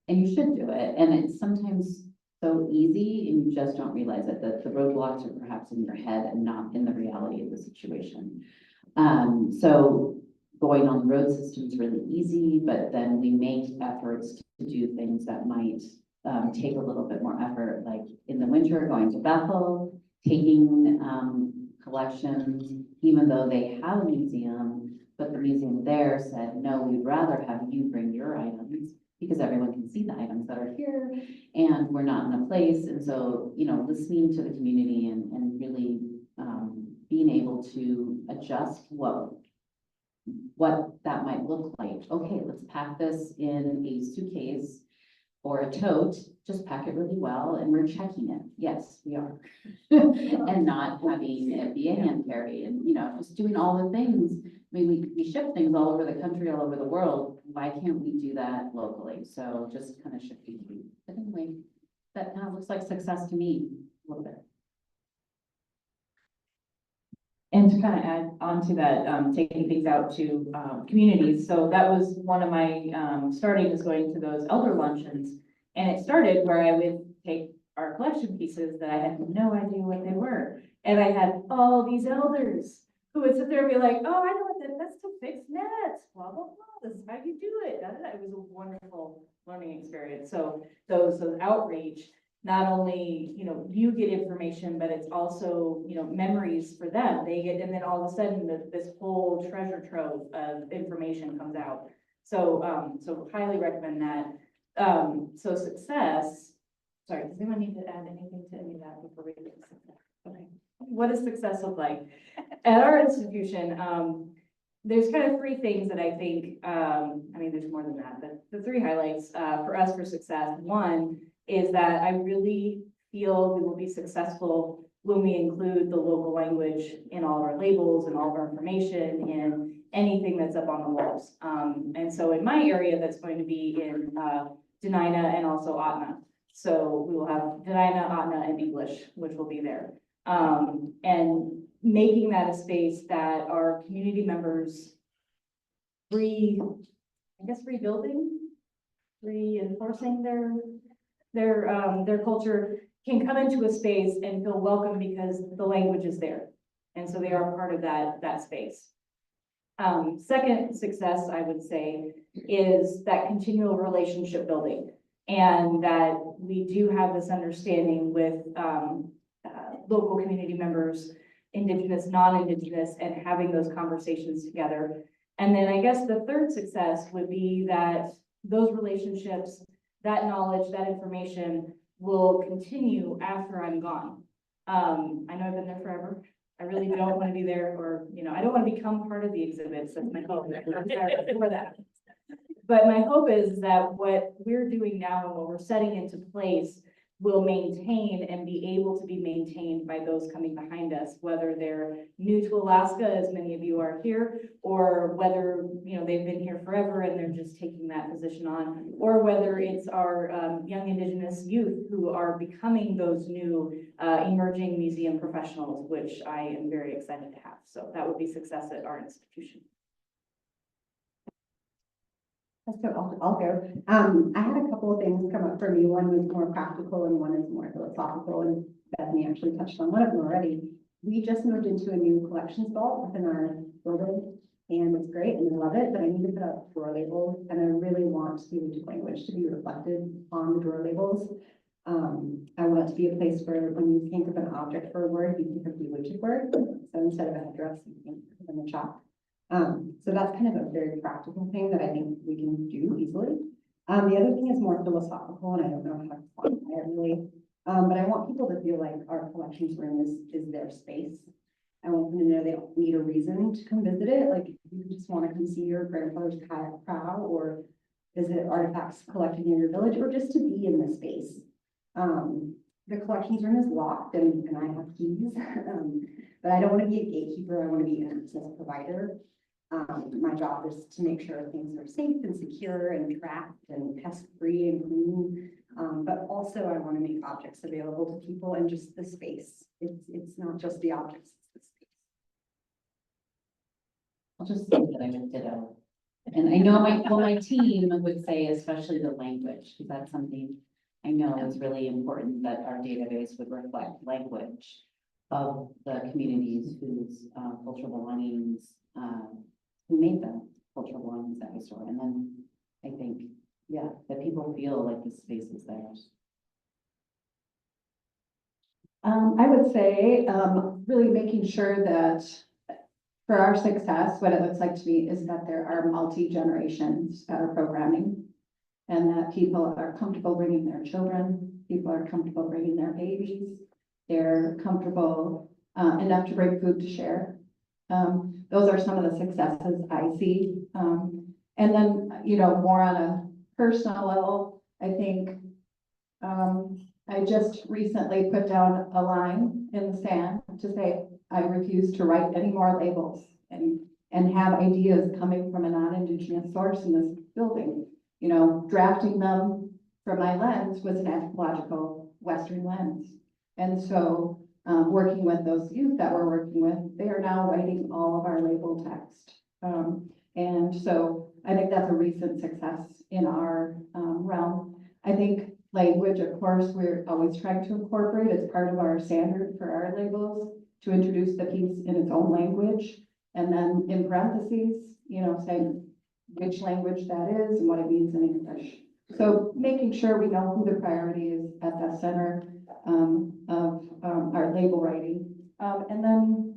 And you should do it. And it's sometimes so easy and you just don't realize it, that the roadblocks are perhaps in your head and not in the reality of the situation. So going on the road system is really easy, but then we make efforts to do things that might take a little bit more effort, like in the winter, going to Bethel, taking collections, even though they have a museum, but the museum there said, no, we'd rather have you bring your items because everyone can see the items that are here and we're not in a place. And so, you know, listening to the community and really being able to adjust what that might look like. Okay, let's pack this in a suitcase or a tote, just pack it really well and we're checking it. Yes, we are. And not having it be a hand carry and, you know, just doing all the things. I mean, we ship things all over the country, all over the world. Why can't we do that locally? So just kind of shifting. But anyway, that kind of looks like success to me a little bit. And to kind of add on to that, taking things out to communities. So that was one of my starting is going to those elder luncheons. And it started where I would take our collection pieces that I had no idea what they were. And I had all these elders who would sit there and be like, oh, I know what that's to fix nets, blah, blah, blah. This is how you do it. It was a wonderful learning experience. So those outreach, not only, you know, you get information, but it's also, you know, memories for them. They get, and then all of a sudden this whole treasure trove of information comes out. So, so highly recommend that. So success, sorry, does anyone need to add anything to any of that before we get to success? Okay. What does success look like? At our institution, there's kind of three things that I think, I mean, there's more than that, but the three highlights for us for success. One is that I really feel we will be successful when we include the local language in all of our labels and all of our information and anything that's up on the walls. And so in my area, that's going to be in Denina and also Atna. So we will have Denina, Atna, and English, which will be there. And making that a space that our community members breathe I guess, rebuilding, reinforcing their culture, can come into a space and feel welcome because the language is there. And so they are part of that space. Second success, I would say, is that continual relationship building. And that we do have this understanding with local community members, Indigenous, non-Indigenous, and having those conversations together. And then I guess the third success would be that those relationships, that knowledge, that information will continue after I'm gone. I know I've been there forever. I really don't want to be there, or, I don't want to become part of the exhibits. That's my hope. For that. But my hope is that what we're doing now and what we're setting into place will maintain and be able to be maintained by those coming behind us, whether they're new to Alaska, as many of you are here, or whether, they've been here forever and they're just taking that position on, or whether it's our young Indigenous youth who are becoming those new emerging museum professionals, which I am very excited to have. So that would be success at our institution. So I'll go. I had a couple of things come up for me. One was more practical and one is more philosophical, and Bethany actually touched on one of them already. We just moved into a new collections vault within our building, and it's great and I love it, but I need to put up drawer labels, and I really want the Alutiiq language to be reflected on the drawer labels. I want it to be a place where when you think of an object for a word, you think of the Alutiiq word. So instead of a headdress, you think of the chalk. So that's kind of a very practical thing that I think we can do easily. The other thing is more philosophical, and I don't know how to quantify it really. But I want people to feel like our collections room is their space. I want them to know they don't need a reason to come visit it. Like, if you just want to come see your grandfather's kayak prow, or visit artifacts collected in your village, or just to be in the space. The collections room is locked, and I have keys. But I don't want to be a gatekeeper. I want to be an access provider. My job is to make sure things are safe and secure and tracked and pest-free and clean. But also I want to make objects available to people, and just the space. It's not just the objects, it's the space. I'll just say that I would ditto. And I know my team would say, especially the language, because that's something I know is really important, that our database would reflect language of the communities whose cultural belongings, who made them cultural belongings that we store. And then I think, yeah, that people feel like the space is theirs. I would say, really making sure that for our success, what it looks like to me is that there are multi-generations programming, and that people are comfortable bringing their children, people are comfortable bringing their babies, they're comfortable enough to bring food to share. Those are some of the successes I see. And then, more on a personal level, I think I just recently put down a line in the sand to say, I refuse to write any more labels and have ideas coming from a non-Indigenous source in this building. Drafting them from my lens was an anthropological Western lens. And so working with those youth that we're working with, they are now writing all of our label text. And so I think that's a recent success in our realm. I think language, of course, we're always trying to incorporate as part of our standard for our labels, to introduce the piece in its own language. And then in parentheses, saying which language that is and what it means in English. So making sure we know who the priority is at the center of our label writing. And then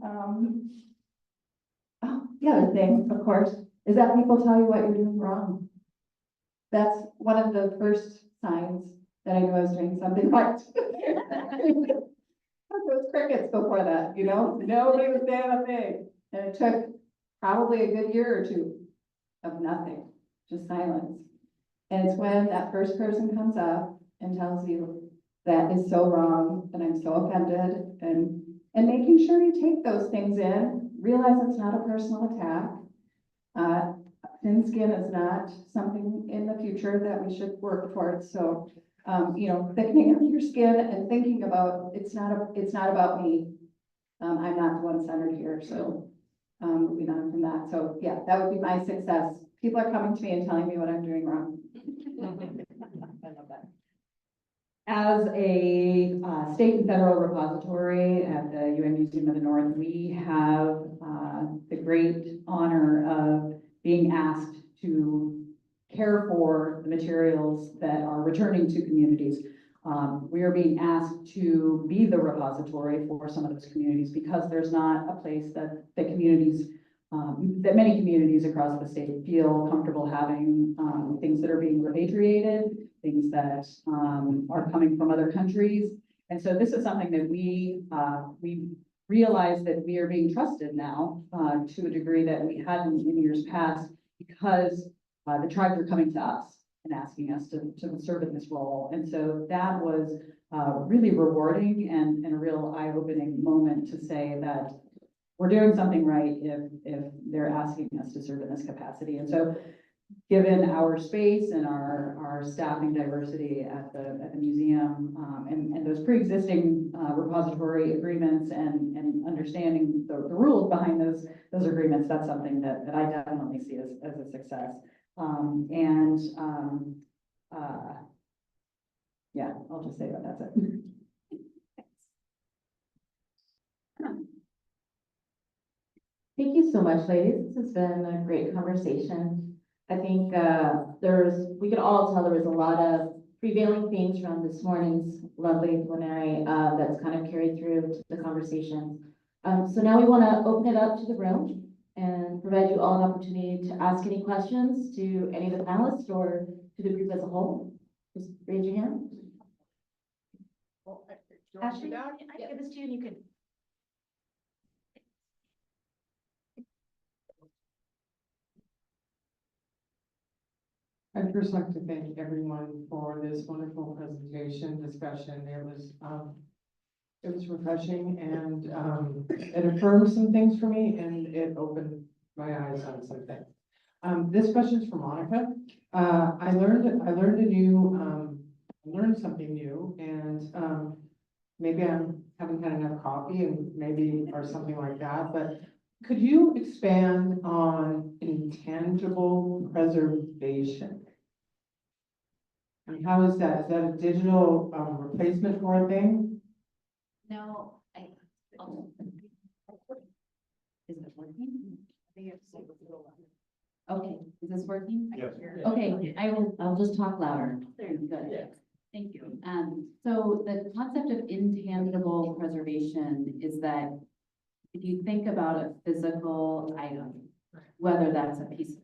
the other thing, of course, is that people tell you what you're doing wrong. That's one of the first signs that I knew I was doing something right. There was crickets before that, nobody was saying a thing. And it took probably a good year or two of nothing, just silence. And it's when that first person comes up and tells you that is so wrong, and I'm so offended, and making sure you take those things in, realize it's not a personal attack. Thin skin is not something in the future that we should work towards. So, thickening up your skin and thinking about it's not about me. I'm not the one centered here. So moving on from that. So yeah, that would be my success. People are coming to me and telling me what I'm doing wrong. I love that. As a state and federal repository at the UN Museum of the North, we have the great honor of being asked to care for the materials that are returning to communities. We are being asked to be the repository for some of those communities because there's not a place that the communities, that many communities across the state feel comfortable having things that are being repatriated, things that are coming from other countries. And so this is something that we realize that we are being trusted now to a degree that we hadn't in years past because the tribes are coming to us and asking us to serve in this role. And so that was really rewarding and a real eye-opening moment to say that we're doing something right if they're asking us to serve in this capacity. And so given our space and our staffing diversity at the museum and those pre-existing repository agreements and understanding the rules behind those agreements, that's something that I definitely see as a success. Yeah, I'll just say that that's it. Thank you so much, ladies. This has been a great conversation. I think we could all tell there was a lot of prevailing themes from this morning's lovely plenary that's kind of carried through to the conversation. So now we want to open it up to the room and provide you all an opportunity to ask any questions to any of the panelists or to the group as a whole. Just raise your hand. Ashley, I can give this to you and you can. I'd first like to thank everyone for this wonderful presentation, discussion. It was refreshing and it affirmed some things for me and it opened my eyes on some things. This question is for Monica. I learned something new and maybe I haven't had enough coffee and maybe or something like that, but could you expand on intangible preservation? And how is that? Is that a digital replacement for a thing? No, is it working? Okay, is this working? Yes. Okay, I'll just talk louder. Good. Thank you. So the concept of intangible preservation is that if you think about a physical item, whether that's a piece of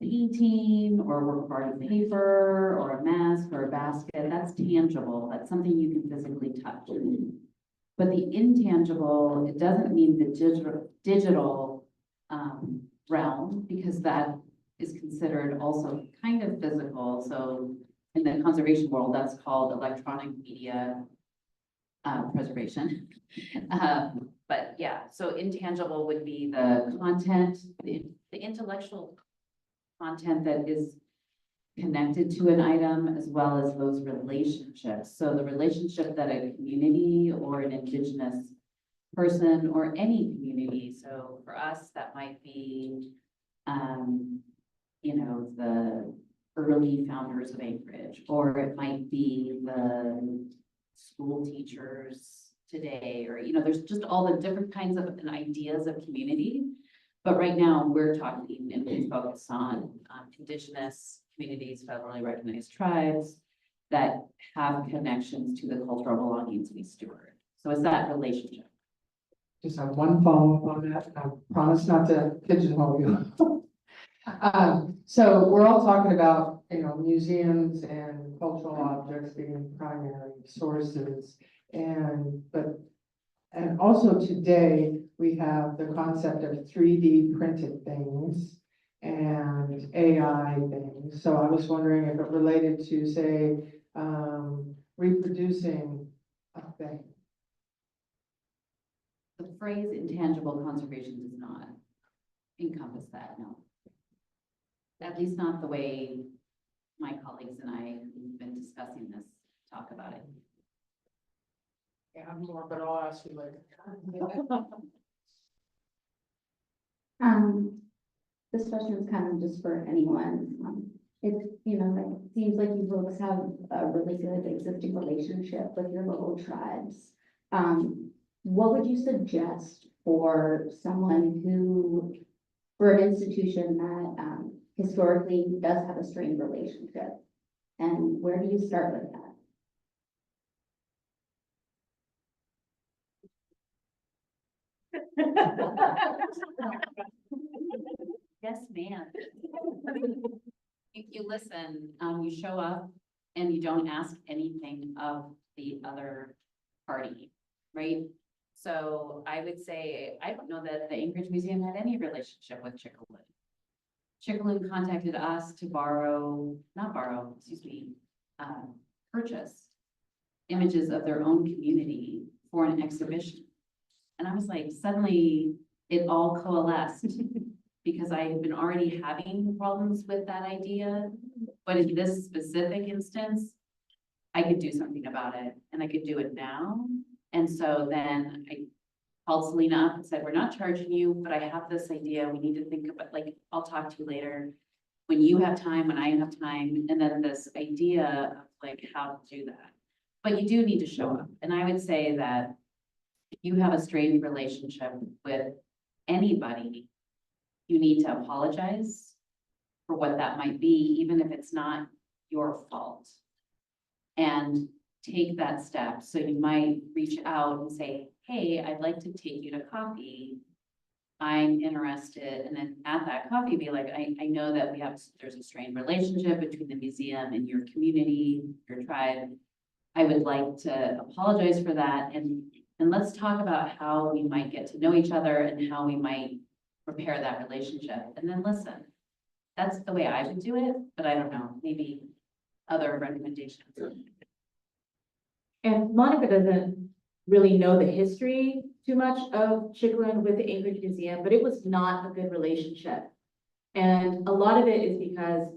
painting or work of art of paper or a mask or a basket, that's tangible. That's something you can physically touch. But the intangible, it doesn't mean the digital realm, because that is considered also kind of physical. So in the conservation world, that's called electronic media preservation. But yeah, so intangible would be the content, the intellectual content that is connected to an item, as well as those relationships. So the relationship that a community or an indigenous person or any community, so for us, that might be, the early founders of Anchorage, or it might be the school teachers today, or, there's just all the different kinds of ideas of community. But right now we're talking and we focus on indigenous communities, federally recognized tribes that have connections to the cultural belongings we steward. So it's that relationship. Just have one follow-up on that. I promise not to pigeonhole you. So we're all talking about, museums and cultural objects being primary sources. And also today we have the concept of 3D printed things and AI things. So I was wondering if it related to, say, reproducing a thing. The phrase intangible conservation does not encompass that, no. At least not the way my colleagues and I who've been discussing this talk about it. I have more, but I'll ask you later. This question is kind of just for anyone. It seems like you folks have a really good existing relationship with your local tribes. What would you suggest for someone for an institution that, historically does have a strained relationship? And where do you start with that? Yes, ma'am. You listen, you show up and you don't ask anything of the other party, right? So I would say, I don't know that the Anchorage Museum had any relationship with Chickaloon. Chickaloon contacted us to purchase images of their own community for an exhibition. And I was like, suddenly it all coalesced because I had been already having problems with that idea. But in this specific instance, I could do something about it and I could do it now. And so then I called Selena up and said, we're not charging you, but I have this idea. We need to think about, like, I'll talk to you later. When you have time, when I have time, and then this idea of like how to do that. But you do need to show up. And I would say that if you have a strained relationship with anybody, you need to apologize for what that might be, even if it's not your fault. And take that step. So you might reach out and say, hey, I'd like to take you to coffee. I'm interested. And then at that coffee, be like, I know that there's a strained relationship between the museum and your community, your tribe. I would like to apologize for that. And let's talk about how we might get to know each other and how we might repair that relationship. And then listen, that's the way I would do it, but I don't know, maybe other recommendations. And Monica doesn't really know the history too much of Chickaloon with the Anchorage Museum, but it was not a good relationship. And a lot of it is because,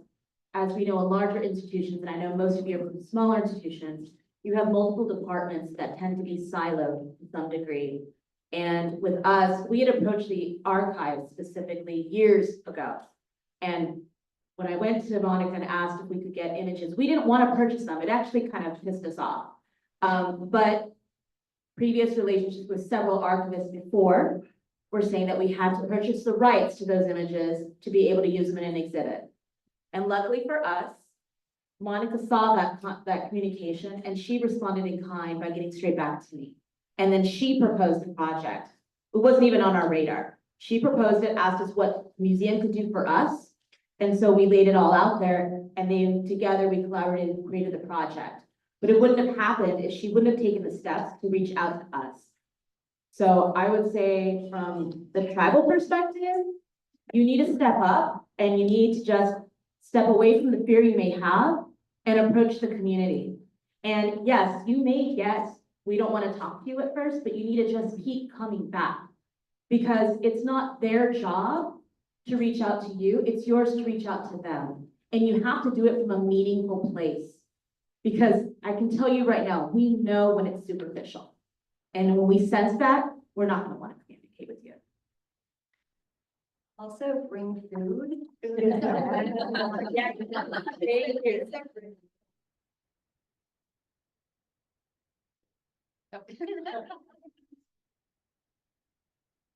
as we know, in larger institutions, and I know most of you are from smaller institutions, you have multiple departments that tend to be siloed to some degree. And with us, we had approached the archives specifically years ago. And when I went to Monica and asked if we could get images, we didn't want to purchase them. It actually kind of pissed us off. But previous relationships with several archivists before were saying that we had to purchase the rights to those images to be able to use them in an exhibit. And luckily for us, Monica saw that communication and she responded in kind by getting straight back to me. And then she proposed the project. It wasn't even on our radar. She proposed it, asked us what the museum could do for us. And so we laid it all out there and then together we collaborated and created the project. But it wouldn't have happened if she wouldn't have taken the steps to reach out to us. So I would say from the tribal perspective, you need to step up and you need to just step away from the fear you may have and approach the community. And yes, you may get, we don't want to talk to you at first, but you need to just keep coming back because it's not their job to reach out to you. It's yours to reach out to them. And you have to do it from a meaningful place. Because I can tell you right now, we know when it's superficial. And when we sense that, we're not gonna want to communicate with you. Also bring food. Yeah. Thank you.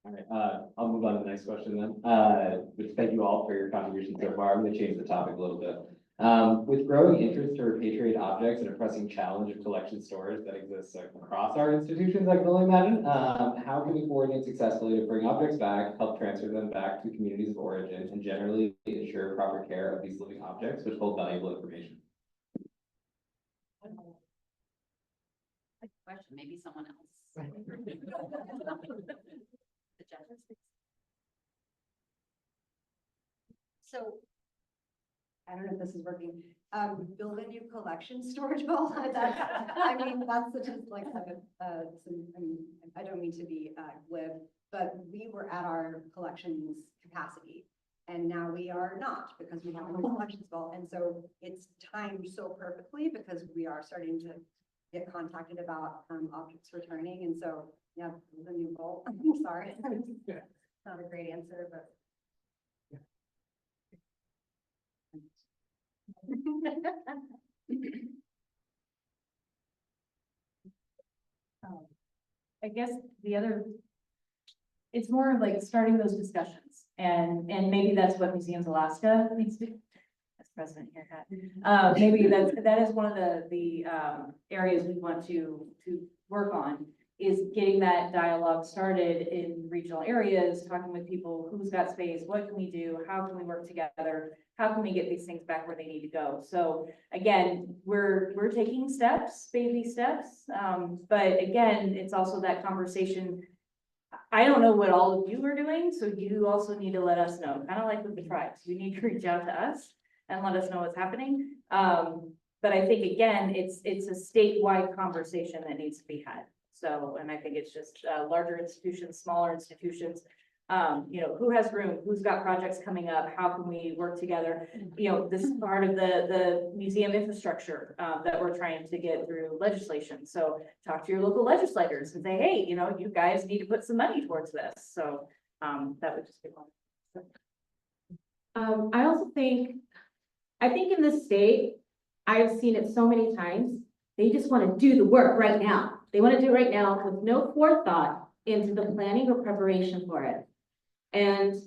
All right, I'll move on to the next question then. Which thank you all for your contributions so far. I'm gonna change the topic a little bit. With growing interest to repatriate objects and a pressing challenge of collection storage that exists across our institutions, I can only imagine, how can we coordinate successfully to bring objects back, help transfer them back to communities of origin, and generally ensure proper care of these living objects which hold valuable information? Good question, maybe someone else. The judges. So, I don't know if this is working, build a new collection storage vault. That's just like I don't mean to be glib, but we were at our collections capacity. And now we are not because we have a new collections vault. And so it's timed so perfectly because we are starting to get contacted about objects returning. And so, yeah, the new vault. I'm sorry. Not a great answer, but I guess the other, it's more of like starting those discussions, and maybe that's what Museums Alaska needs to. As president here, maybe that is one of the areas we want to work on, is getting that dialogue started in regional areas, talking with people, who's got space, what can we do, how can we work together, how can we get these things back where they need to go. So again, we're taking steps, baby steps, but again, it's also that conversation. I don't know what all of you are doing, so you also need to let us know, kind of like with the tribes, you need to reach out to us and let us know what's happening. But I think, again, it's a statewide conversation that needs to be had. So, and I think it's just larger institutions, smaller institutions, who has room, who's got projects coming up, how can we work together? This is part of the museum infrastructure that we're trying to get through legislation. So talk to your local legislators and say, hey, you guys need to put some money towards this. So that would just be one. I think in this state, I've seen it so many times, they just want to do the work right now. They want to do it right now with no forethought into the planning or preparation for it. And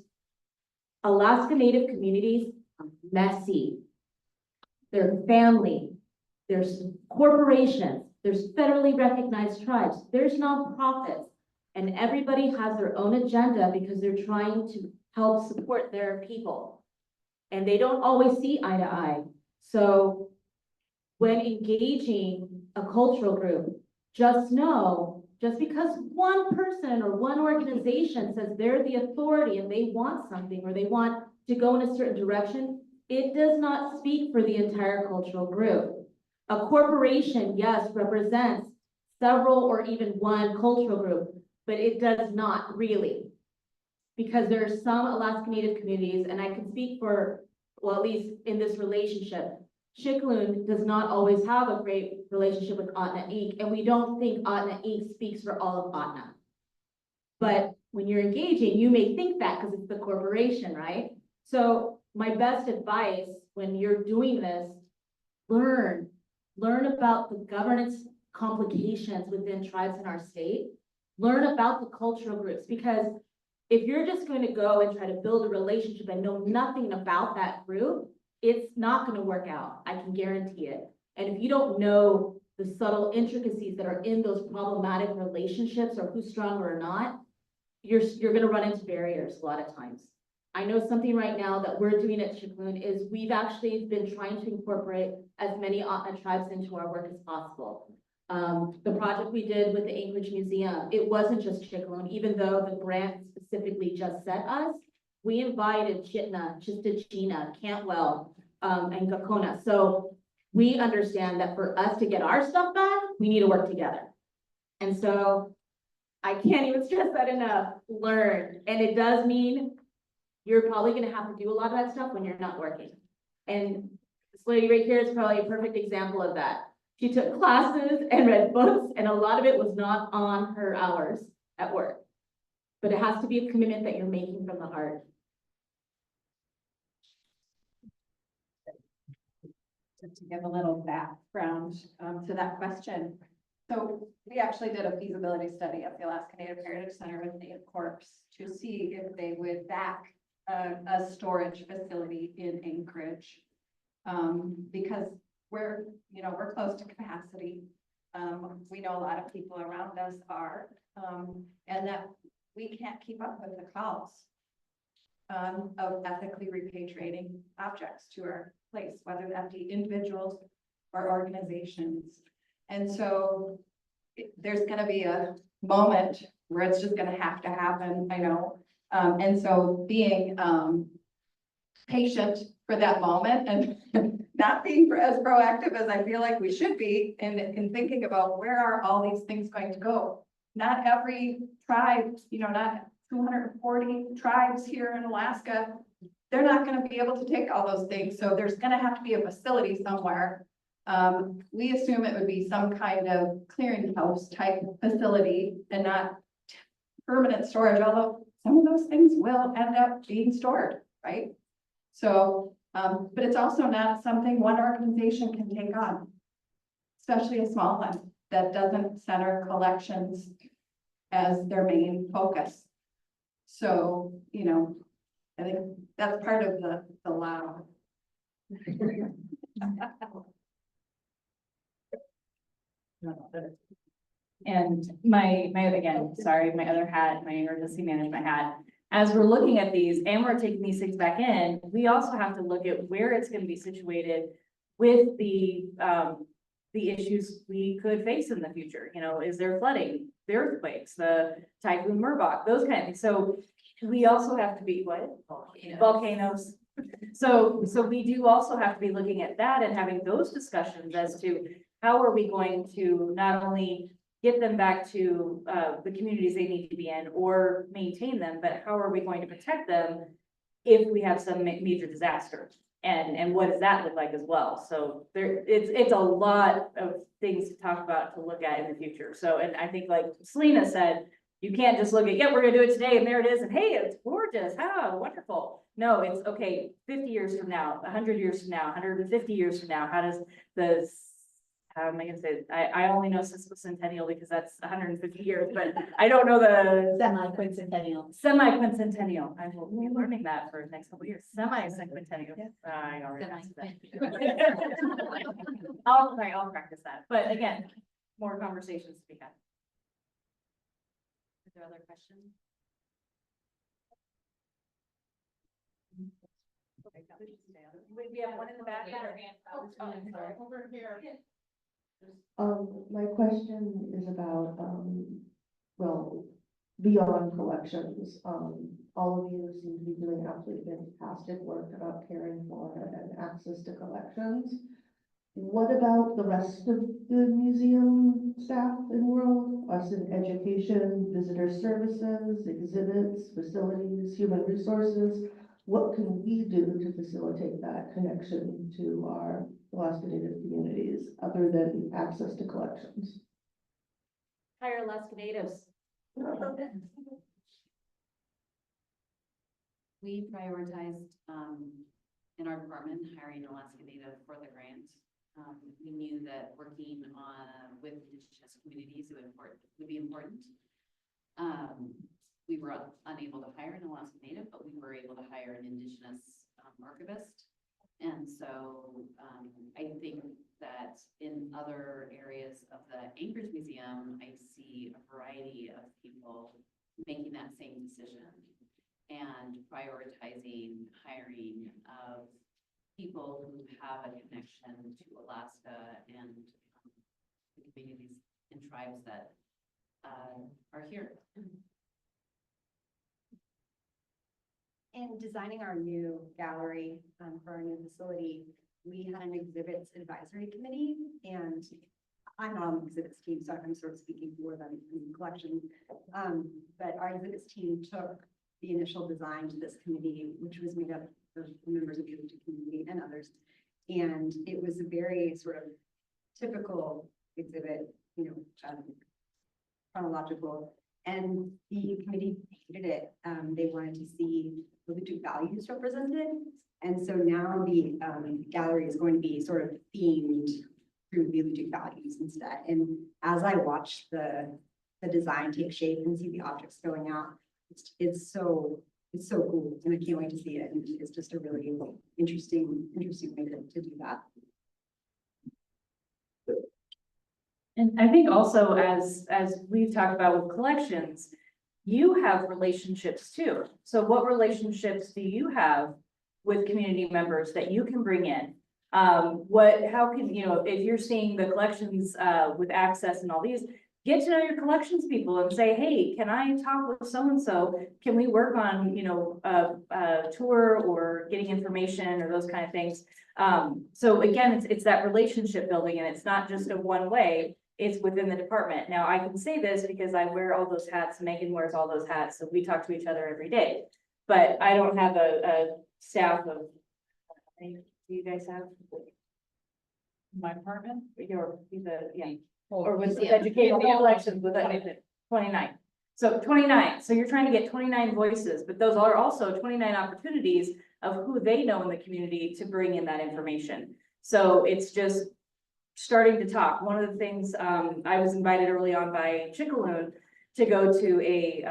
Alaska Native communities are messy. They're family, there's corporations, there's federally recognized tribes, there's nonprofits, and everybody has their own agenda because they're trying to help support their people. And they don't always see eye to eye. So when engaging a cultural group, just know, just because one person or one organization says they're the authority and they want something or they want to go in a certain direction, it does not speak for the entire cultural group. A corporation, yes, represents several or even one cultural group, but it does not really. Because there are some Alaska Native communities, and I can speak for, well, at least in this relationship, Chickaloon does not always have a great relationship with Ethnology, and we don't think Ethnology speaks for all of Otna. But when you're engaging, you may think that because it's the corporation, right? So my best advice when you're doing this, learn about the governance complications within tribes in our state, learn about the cultural groups, because if you're just going to go and try to build a relationship and know nothing about that group, it's not going to work out. I can guarantee it. And if you don't know the subtle intricacies that are in those problematic relationships or who's stronger or not, you're going to run into barriers a lot of times. I know something right now that we're doing at Chickaloon is we've actually been trying to incorporate as many Otna tribes into our work as possible. The project we did with the Anchorage Museum, it wasn't just Chickaloon, even though the grant specifically just said us. We invited Chitna, Chistachina, Cantwell, and Gakona. So we understand that for us to get our stuff back, we need to work together. And so I can't even stress that enough. Learn. And it does mean you're probably going to have to do a lot of that stuff when you're not working. And this lady right here is probably a perfect example of that. She took classes and read books, and a lot of it was not on her hours at work. But it has to be a commitment that you're making from the heart. To give a little background to that question. So we actually did a feasibility study at the Alaska Native Heritage Center with Native Corps to see if they would back a storage facility in Anchorage. Because we're close to capacity. We know a lot of people around us are, and that we can't keep up with the calls of ethically repatriating objects to our place, whether that be individuals or organizations. And so there's going to be a moment where it's just going to have to happen, I know. And so being patient for that moment and not being as proactive as I feel like we should be in thinking about where are all these things going to go. Not every tribe, not 240 tribes here in Alaska, they're not going to be able to take all those things. So there's going to have to be a facility somewhere. We assume it would be some kind of clearinghouse type facility and not permanent storage, although some of those things will end up being stored, right? So But it's also not something one organization can take on, especially a small one that doesn't center collections as their main focus. So, you know, I think that's part of the law. And my again, sorry, my other hat, my emergency management hat. As we're looking at these and we're taking these things back in, we also have to look at where it's gonna be situated with the issues we could face in the future. You know, is there flooding, the earthquakes, the Typhoon Merbok, those kind of things. So we also have to be, what? Volcanoes. So we do also have to be looking at that and having those discussions as to how are we going to not only get them back to the communities they need to be in or maintain them, but how are we going to protect them if we have some major disaster? And what does that look like as well? So it's a lot of things to talk about, to look at in the future. So, and I think like Selena said, you can't just look at, yeah, we're gonna do it today and there it is, and hey, it's gorgeous, how wonderful. No, it's okay, 50 years from now, 100 years from now, 150 years from now, how does the, how am I gonna say it? I only know sesquicentennial because that's 150 years, but I don't know the Semi-quincentennial. semi-quincentennial. I will be learning that for the next couple of years. Semi-quincentennial. I already asked that. I'll practice that. But again, more conversations to be had. Are there other questions? We have one in the back. Sorry. Over here. My question is about, well, beyond collections. All of you seem to be doing absolutely fantastic work about caring for and access to collections. What about the rest of the museum staff and world? Us in education, visitor services, exhibits, facilities, human resources? What can we do to facilitate that connection to our Alaska Native communities other than access to collections? Hire Alaska Natives. We prioritized, in our department, hiring Alaska Native for the grant. We knew that working on, with Indigenous communities would be important. We were unable to hire an Alaska Native, but we were able to hire an Indigenous archivist. And so I think that in other areas of the Anchorage Museum, I see a variety of people making that same decision and prioritizing hiring of people who have a connection to Alaska and the communities and tribes that are here. In designing our new gallery for our new facility, we had an exhibits advisory committee, and I'm not on the exhibits team, so I'm sort of speaking for them in the collection. But our exhibits team took the initial design to this committee, which was made up of members of the Alutiiq community and others. And it was a very sort of typical exhibit, you know, chronological. And the committee hated it. They wanted to see Alutiiq values represented. And so now the gallery is going to be sort of themed through the Alutiiq values instead. And as I watch the design take shape and see the objects going out, it's so cool, and I can't wait to see it. And it's just a really interesting way to do that. And I think also as we've talked about with collections, you have relationships too. So what relationships do you have with community members that you can bring in? How can, you know, if you're seeing the collections with access and all these, get to know your collections people and say, hey, can I talk with so-and-so? Can we work on, you know, a tour or getting information or those kind of things? So again, it's that relationship building, and it's not just a one way, it's within the department. Now I can say this because I wear all those hats, Megan wears all those hats, so we talk to each other every day. But I don't have a staff of, do you guys have? My department? Or with educational collections with 29. So 29, so you're trying to get 29 voices, but those are also 29 opportunities of who they know in the community to bring in that information. So it's just starting to talk. One of the things, I was invited early on by Chickaloon to go to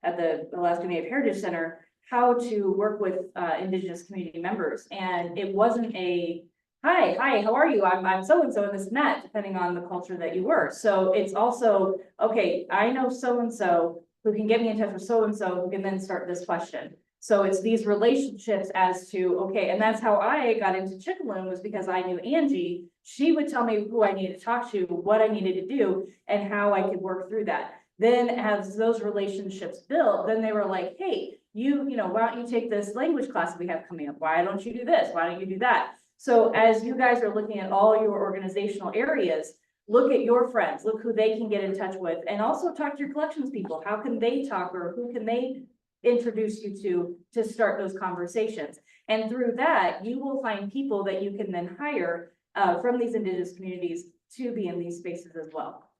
at the Alaska Native Heritage Center, how to work with Indigenous community members. And it wasn't a, hi, how are you? I'm so-and-so and this and that, depending on the culture that you were. So it's also, okay, I know so-and-so who can get me in touch with so-and-so who can then start this question. So it's these relationships as to, okay, and that's how I got into Chickaloon, was because I knew Angie. She would tell me who I needed to talk to, what I needed to do, and how I could work through that. Then as those relationships built, then they were like, hey, you know, why don't you take this language class we have coming up? Why don't you do this? Why don't you do that? So as you guys are looking at all your organizational areas, look at your friends, look who they can get in touch with, and also talk to your collections people. How can they talk, or who can they introduce you to start those conversations? And through that, you will find people that you can then hire from these Indigenous communities to be in these spaces as well.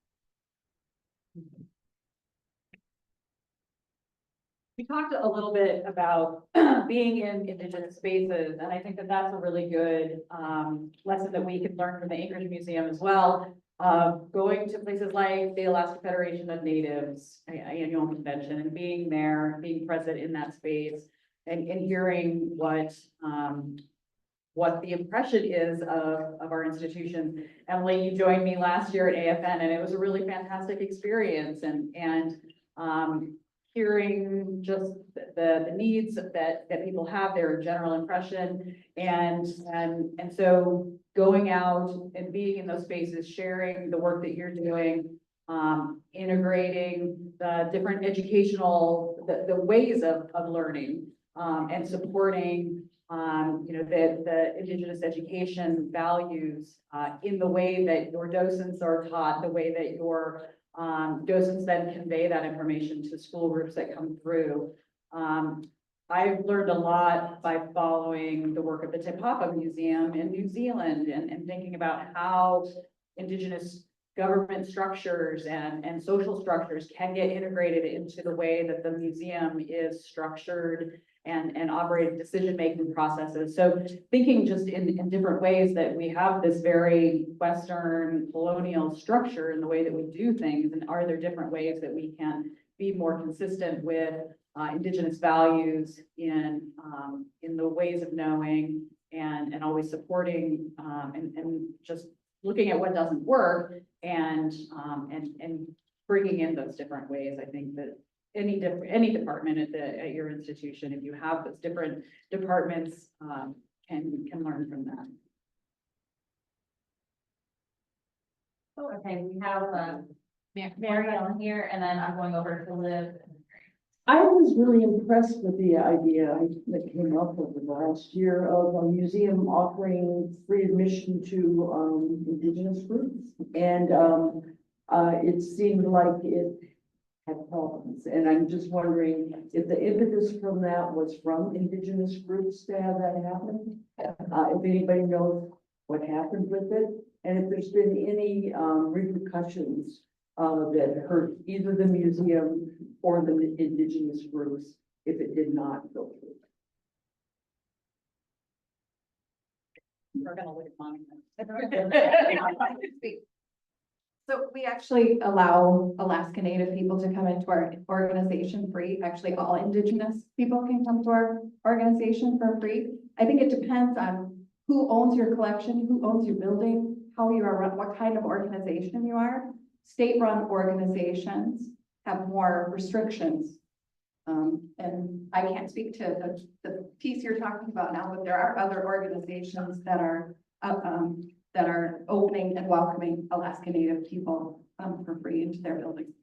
We talked a little bit about being in Indigenous spaces, and I think that that's a really good lesson that we can learn from the Anchorage Museum as well. Going to places like the Alaska Federation of Natives annual convention and being there, being present in that space, and hearing what the impression is of our institution. Emily, you joined me last year at AFN, and it was a really fantastic experience, and hearing just the needs that people have, their general impression, and so going out and being in those spaces, sharing the work that you're doing, integrating the different educational, the ways of learning, and supporting you know, the Indigenous education values in the way that your docents are taught, the way that your docents then convey that information to school groups that come through. I've learned a lot by following the work of the Te Papa Museum in New Zealand and thinking about how Indigenous government structures and social structures can get integrated into the way that the museum is structured and operating decision-making processes. So thinking just in different ways that we have this very Western colonial structure in the way that we do things, and are there different ways that we can be more consistent with Indigenous values in the ways of knowing, and always supporting and just looking at what doesn't work and bringing in those different ways. I think that any department at your institution, if you have those different departments, can learn from that. Okay, we have Mary Ellen here, and then I'm going over to Liv. I was really impressed with the idea that came up over the last year of a museum offering free admission to Indigenous groups. And it seemed like it had problems. And I'm just wondering if the impetus from that was from Indigenous groups to have that happen. If anybody knows what happened with it, and if there's been any repercussions that hurt either the museum or the Indigenous groups if it did not go through. We're gonna look at Monica. So we actually allow Alaska Native people to come into our organization free. Actually, all Indigenous people can come to our organization for free. I think it depends on who owns your collection, who owns your building, how you are run, what kind of organization you are. State-run organizations have more restrictions. And I can't speak to the piece you're talking about now, but there are other organizations that are opening and welcoming Alaska Native people for free into their buildings.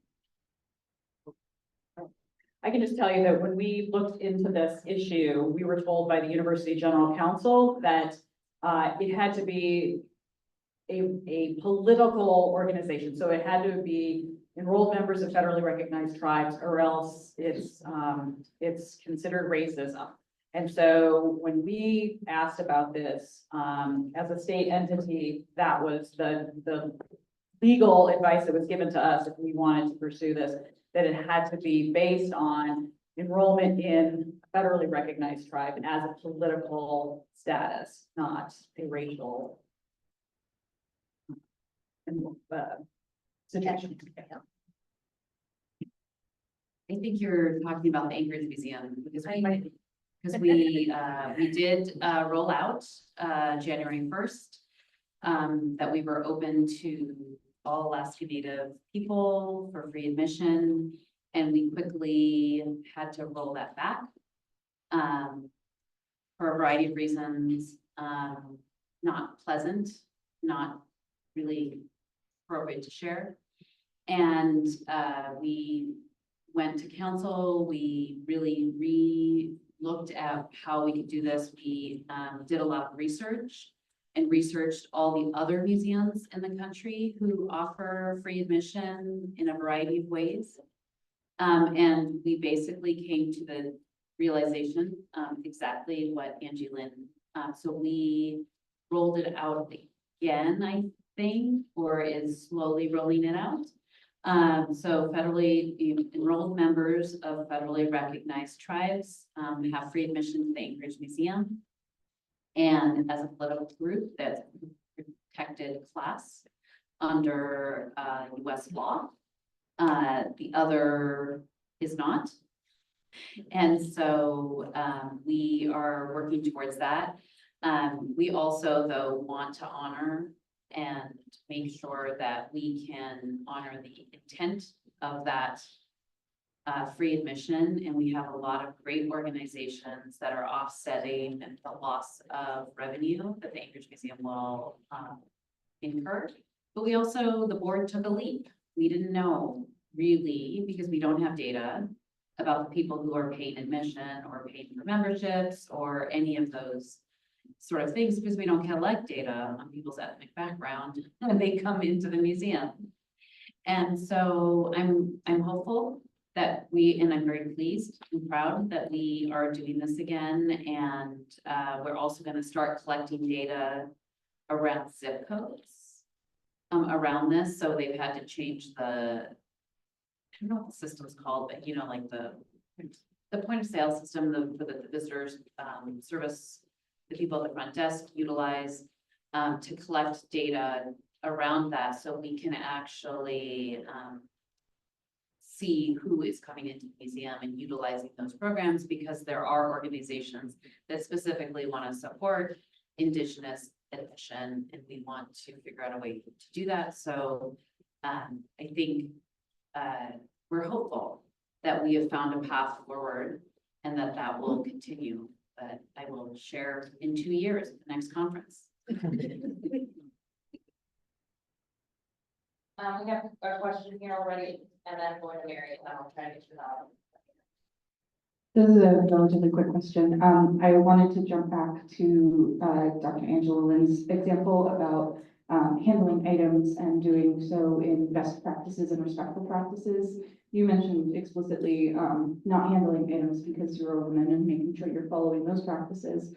I can just tell you that when we looked into this issue, we were told by the University General Counsel that it had to be a political organization. So it had to be enrolled members of federally recognized tribes, or else it's considered racism. And so when we asked about this, as a state entity, that was the legal advice that was given to us if we wanted to pursue this, that it had to be based on enrollment in federally recognized tribe as a political status, not a racial situation. I think you're talking about the Anchorage Museum because we did roll out January 1st that we were open to all Alaska Native people for free admission, and we quickly had to roll that back for a variety of reasons, not pleasant, not really appropriate to share. And we went to council, we really re-looked at how we could do this. We did a lot of research and researched all the other museums in the country who offer free admission in a variety of ways. And we basically came to the realization exactly what Angie Linn. So we rolled it out again, I think, or is slowly rolling it out. So federally enrolled members of federally recognized tribes have free admission to the Anchorage Museum. And as a political group, that's a protected class under US law. The other is not. And so we are working towards that. We also, though, want to honor and make sure that we can honor the intent of that free admission. And we have a lot of great organizations that are offsetting the loss of revenue that the Anchorage Museum will incur. But we also, the board took a leap. We didn't know really, because we don't have data about the people who are paying admission or paying for memberships or any of those sort of things, because we don't collect data on people's ethnic background when they come into the museum. And so I'm hopeful that and I'm very pleased and proud that we are doing this again. And we're also going to start collecting data around zip codes around this. So they've had to change I don't know what the system's called, but like the point of sale system, for the visitors service, the people at the front desk utilize to collect data around that, so we can actually see who is coming into the museum and utilizing those programs, because there are organizations that specifically want to support Indigenous admission, and we want to figure out a way to do that. So I think we're hopeful that we have found a path forward and that will continue. But I will share in 2 years at the next conference. We have a question here already, and then going to Mary, and I'll try to get to that. This is a relatively quick question. I wanted to jump back to Dr. Angela Lynn's example about handling items and doing so in best practices and respectful practices. You mentioned explicitly not handling items because you're a woman and making sure you're following those practices.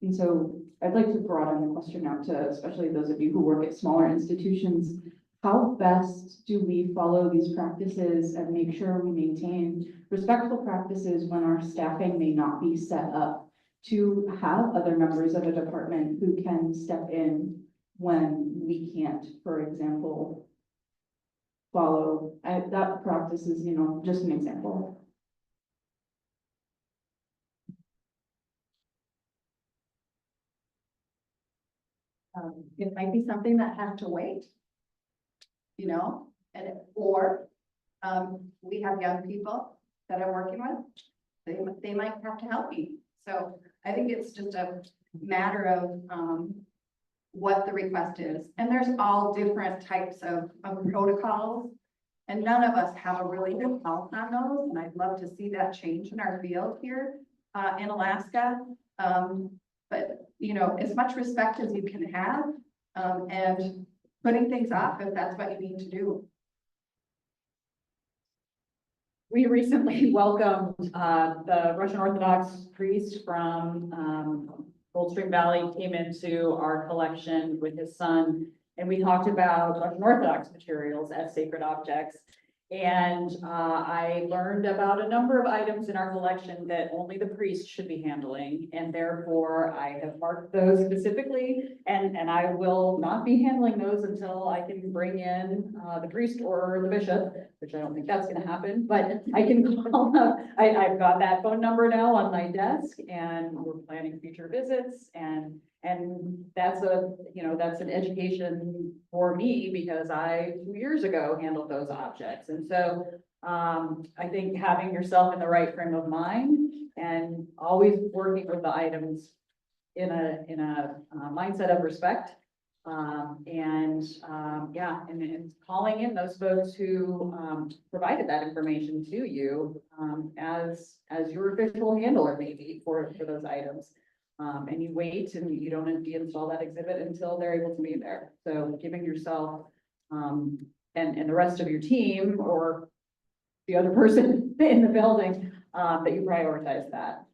And so I'd like to broaden the question out to especially those of you who work at smaller institutions. How best do we follow these practices and make sure we maintain respectful practices when our staffing may not be set up to have other members of a department who can step in when we can't, for example, follow that practice is, just an example. It might be something that has to wait, or we have young people that I'm working with. They might have to help me. So I think it's just a matter of what the request is. And there's all different types of protocols, and none of us have a really good health on those. And I'd love to see that change in our field here in Alaska. But as much respect as you can have, and putting things off if that's what you need to do. We recently welcomed the Russian Orthodox priest from Goldstream Valley, came into our collection with his son, and we talked about Russian Orthodox materials as sacred objects. And I learned about a number of items in our collection that only the priest should be handling. And therefore, I have marked those specifically, and I will not be handling those until I can bring in the priest or the bishop, which I don't think that's gonna happen, but I can call up. I've got that phone number now on my desk, and we're planning future visits, and that's that's an education for me, because I 2 years ago handled those objects. And so I think having yourself in the right frame of mind and always working with the items in a mindset of respect. And calling in those folks who provided that information to you as your official handler maybe for those items. And you wait and you don't deinstall that exhibit until they're able to be there. So giving yourself and the rest of your team or the other person in the building that you prioritize that.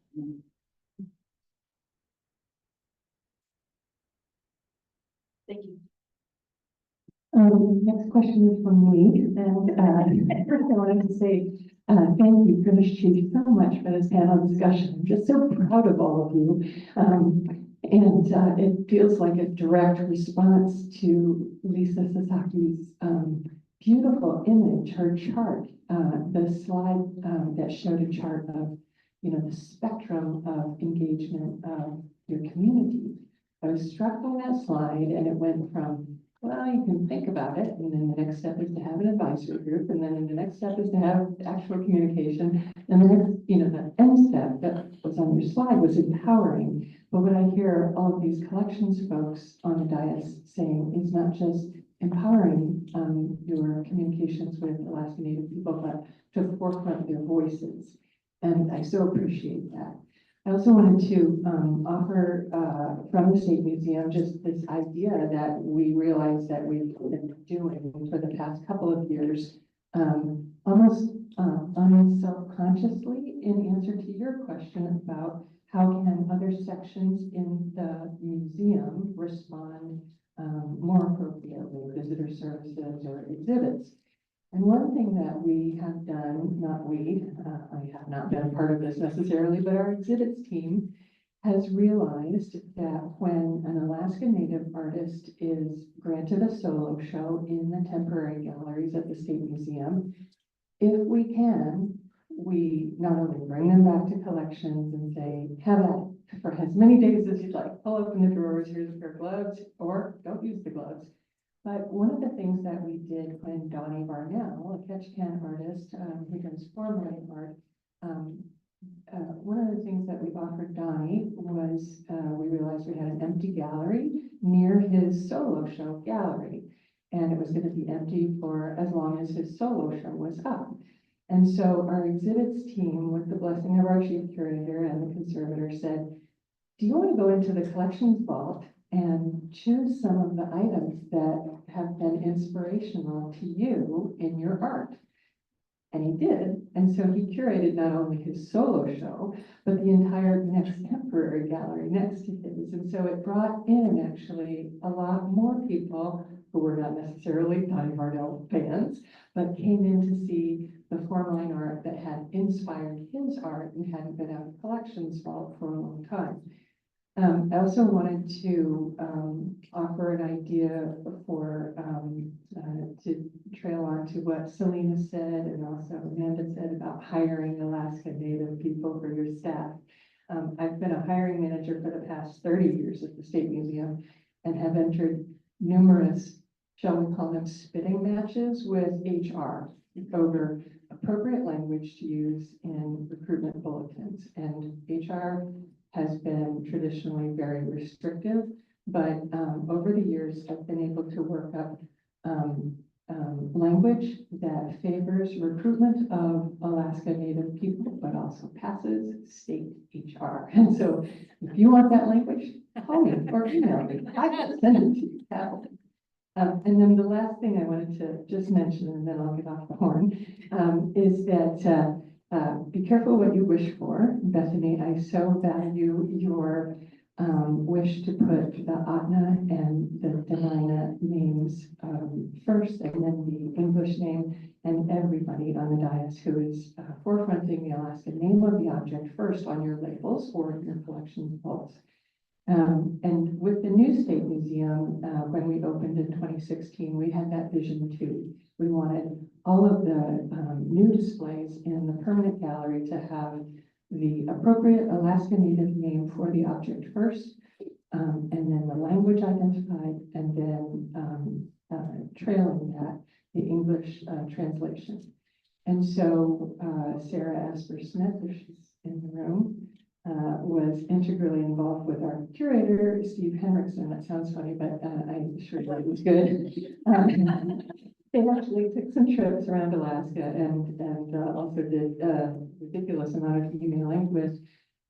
Thank you. Next question is from me, and first I wanted to say thank you, British Chief, so much for this panel discussion. I'm just so proud of all of you. And it feels like a direct response to Lisa Sasaki's beautiful image, her chart, the slide that showed a chart of, the spectrum of engagement of your community. I was struck by that slide, and it went from, well, you can think about it, and then the next step is to have an advisory group, and then the next step is to have actual communication, and then, the end step that was on your slide was empowering. But what I hear all of these collections folks on the dais saying is not just empowering your communications with Alaska Native people, but to forefront their voices, and I so appreciate that. I also wanted to offer from the State Museum just this idea that we realize that we've been doing for the past couple of years, almost self-consciously, in answer to your question about how can other sections in the museum respond more appropriately, visitor services or exhibits. And one thing that we have done, I have not been part of this necessarily, but our exhibits team has realized that when an Alaska Native artist is granted a solo show in the temporary galleries at the State Museum, if we can, we not only bring them back to collections and say, have at it for as many days as you'd like, pull open the drawers, here's a pair of gloves, or don't use the gloves. But one of the things that we did when Donnie Varnell, a Ketchikan artist who does formulating art, one of the things that we offered Donnie was we realized we had an empty gallery near his solo show gallery, and it was going to be empty for as long as his solo show was up. And so our exhibits team, with the blessing of our chief curator and the conservator, said, do you want to go into the collections vault and choose some of the items that have been inspirational to you in your art? And he did. And so he curated not only his solo show, but the entire next temporary gallery next to his. And so it brought in actually a lot more people who were not necessarily Donnie Varnell fans, but came in to see the formaline art that had inspired his art and hadn't been out of collections vault for a long time. I also wanted to offer an idea for to trail on to what Selena said and also Amanda said about hiring Alaska Native people for your staff. I've been a hiring manager for the past 30 years at the State Museum and have entered numerous, shall we call them, spitting matches with HR over appropriate language to use in recruitment bulletins. And HR has been traditionally very restrictive, but over the years, I've been able to work up language that favors recruitment of Alaska Native people, but also passes state HR. And so if you want that language, call me or email me. I can send it to you. And then the last thing I wanted to just mention, and then I'll get off the horn, is that be careful what you wish for. Bethany, I so value your wish to put the Atna and the Denina names first, and then the English name, and everybody on the dais who is forefronting the Alaska name of the object first on your labels or your collection vaults. And with the new State Museum, when we opened in 2016, we had that vision too. We wanted all of the new displays in the permanent gallery to have the appropriate Alaska Native name for the object first, and then the language identified, and then trailing that, the English translation. And so Sarah Asper-Smith, if she's in the room, was integrally involved with our curator, Steve Henriksen. That sounds funny, but I assure you it was good. They actually took some trips around Alaska and also did a ridiculous amount of emailing with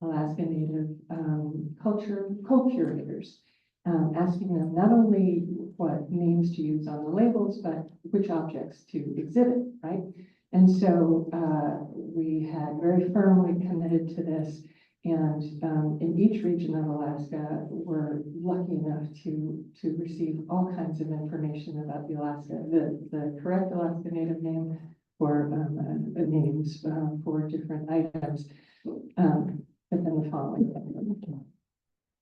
Alaska Native culture co-curators, asking them not only what names to use on the labels, but which objects to exhibit, right? And so we had very firmly committed to this. And in each region of Alaska, we're lucky enough to receive all kinds of information about the Alaska, the correct Alaska Native name for names for different items. But then the following.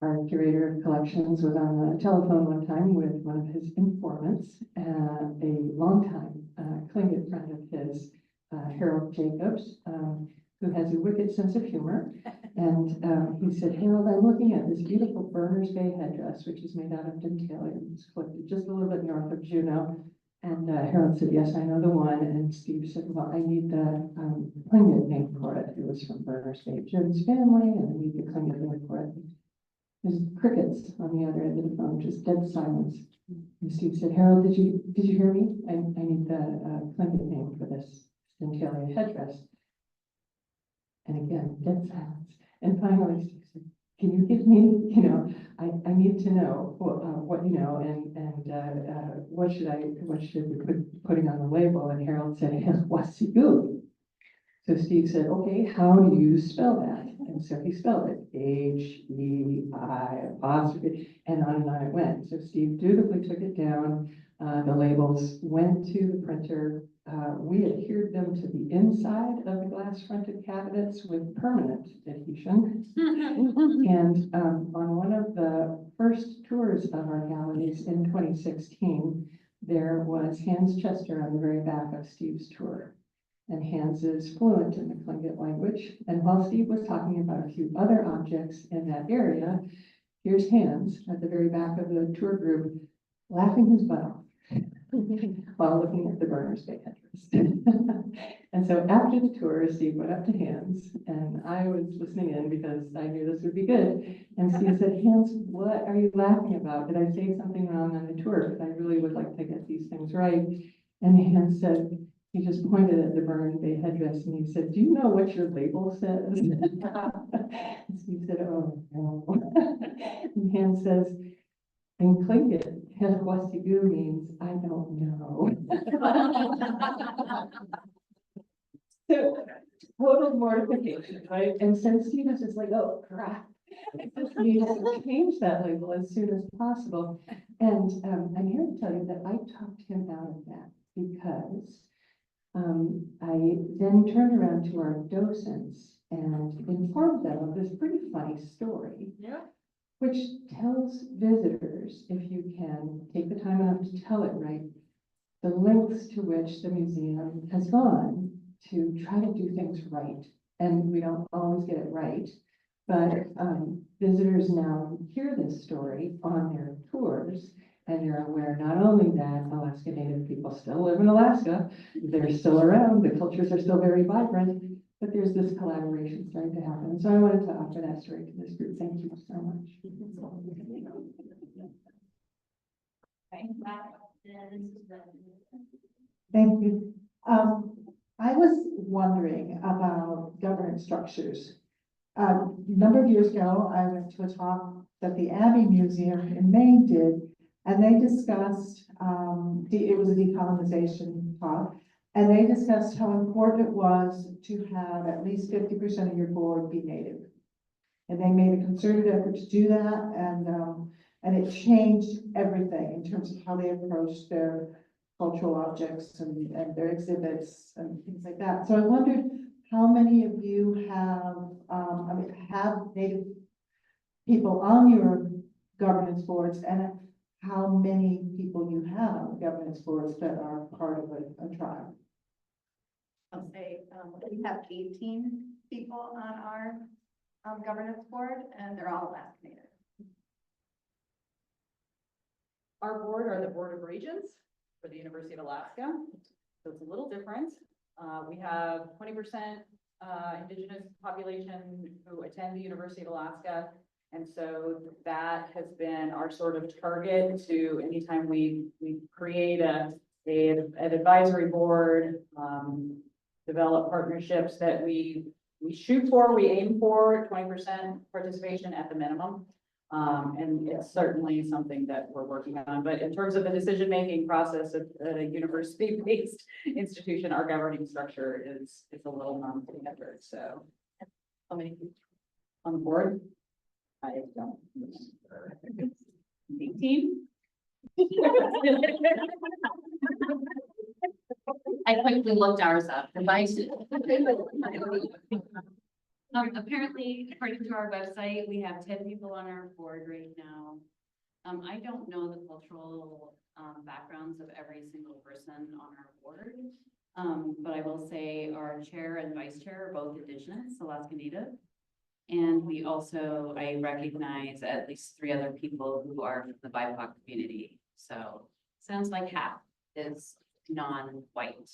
Our curator of collections was on the telephone one time with one of his informants, a longtime Tlingit friend of his, Harold Jacobs, who has a wicked sense of humor. And he said, Harold, I'm looking at this beautiful Berners Bay headdress, which is made out of dentalia. It's collected just a little bit north of Juneau. And Harold said, yes, I know the one. And Steve said, well, I need the Tlingit name for it. It was from Berners Bay, Jim's family, and I need the Tlingit name for it. There's crickets on the other end of the phone, just dead silence. And Steve said, Harold, did you hear me? I need the Tlingit name for this dentalia headdress. And again, dead silence. And finally, Steve said, can you give me, I need to know what you know, and what should we be putting on the label? And Harold said, Wasilla. So Steve said, okay, how do you spell that? And so he spelled it, H-E-I apostrophe, and on it went. So Steve dutifully took it down. The labels went to the printer. We adhered them to the inside of the glass-fronted cabinets with permanent adhesion. And on one of the first tours of our galleries in 2016, there was Hans Chester on the very back of Steve's tour. And Hans is fluent in the Tlingit language. And while Steve was talking about a few other objects in that area, here's Hans at the very back of the tour group, laughing his butt off while looking at the Berners Bay headdress. And so after the tour, Steve went up to Hans, and I was listening in because I knew this would be good. And Steve said, Hans, what are you laughing about? Did I say something wrong on the tour? Because I really would like to get these things right. And Hans said, he just pointed at the Berners Bay headdress and he said, do you know what your label says? And Steve said, oh, no. And Hans says, in Tlingit, Wasilla means I don't know. So, total mortification, right? And so Steve was just like, oh, crap. I just need to change that label as soon as possible. And I'm here to tell you that I talked him out of that because I then turned around to our docents and informed them of this pretty funny story. Yeah. Which tells visitors, if you can take the time enough to tell it right, the lengths to which the museum has gone to try to do things right. And we don't always get it right, but visitors now hear this story on their tours, and you're aware not only that Alaska Native people still live in Alaska, they're still around, the cultures are still very vibrant, but there's this collaboration starting to happen. So I wanted to offer that story to this group. Thank you so much. Thank you. I was wondering about governance structures. A number of years ago, I went to a talk that the Abbey Museum in Maine did, and they discussed, it was a decolonization talk, and they discussed how important it was to have at least 50% of your board be Native. And they made a concerted effort to do that, and it changed everything in terms of how they approached their cultural objects and their exhibits and things like that. So I wondered how many of you have Native people on your governance boards, and how many people you have on the governance boards that are part of a tribe? I'll say, we have 18 people on our governance board, and they're all Alaska Native. Our board are the Board of Regents for the University of Alaska, so it's a little different. We have 20% Indigenous population who attend the University of Alaska. And so that has been our sort of target to anytime we create an advisory board, develop partnerships that we shoot for, we aim for 20% participation at the minimum. And it's certainly something that we're working on. But in terms of the decision-making process of a university-based institution, our governing structure is a little non-standard. So how many people on the board? I don't remember. 18? I quickly looked ours up. Apparently, according to our website, we have 10 people on our board right now. I don't know the cultural backgrounds of every single person on our board. But I will say our chair and vice chair are both Indigenous, Alaska Native. And we also, I recognize at least 3 other people who are from the BIPOC community. So sounds like half is non-white.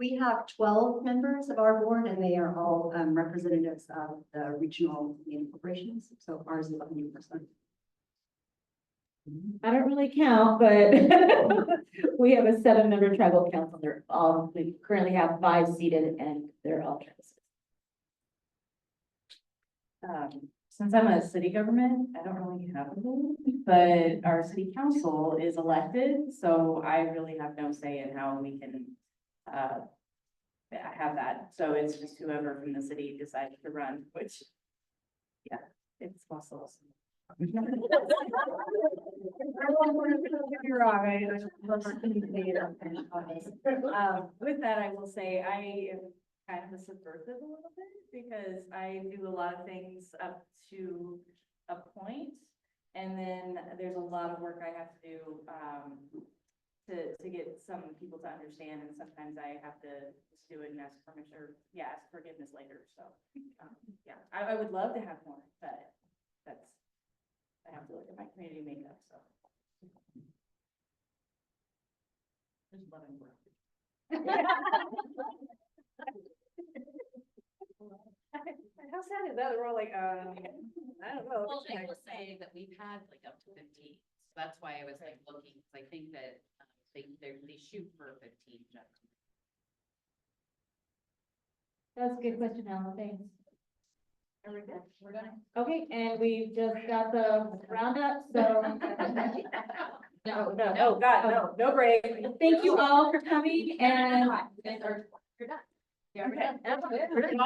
We have 12 members of our board, and they are all representatives of the regional Native corporations. So ours is 100%. I don't really count, but we have a 7-member tribal council. We currently have 5 seated, and they're all tribal. Since I'm a city government, I don't really have a vote, but our city council is elected, so I really have no say in how we can have that. So it's just whoever from the city decides to run, which, yeah, it's possible. You're wrong. With that, I will say I am kind of a subversive a little bit because I do a lot of things up to a point, and then there's a lot of work I have to do to get some people to understand, and sometimes I have to just do it and ask permission or ask forgiveness later. So yeah, I would love to have more, but I have to look at my community makeup. So there's love and work. How sad is that? We're all like, I don't know. Well, I will say that we've had like up to 15. So that's why I was like looking, because I think that they shoot for 15 generally. That's a good question, Alan. Thanks. We're done. Okay, and we just got the roundup, so. No, oh God, no break. Thank you all for coming, and You're done. yeah, we're done.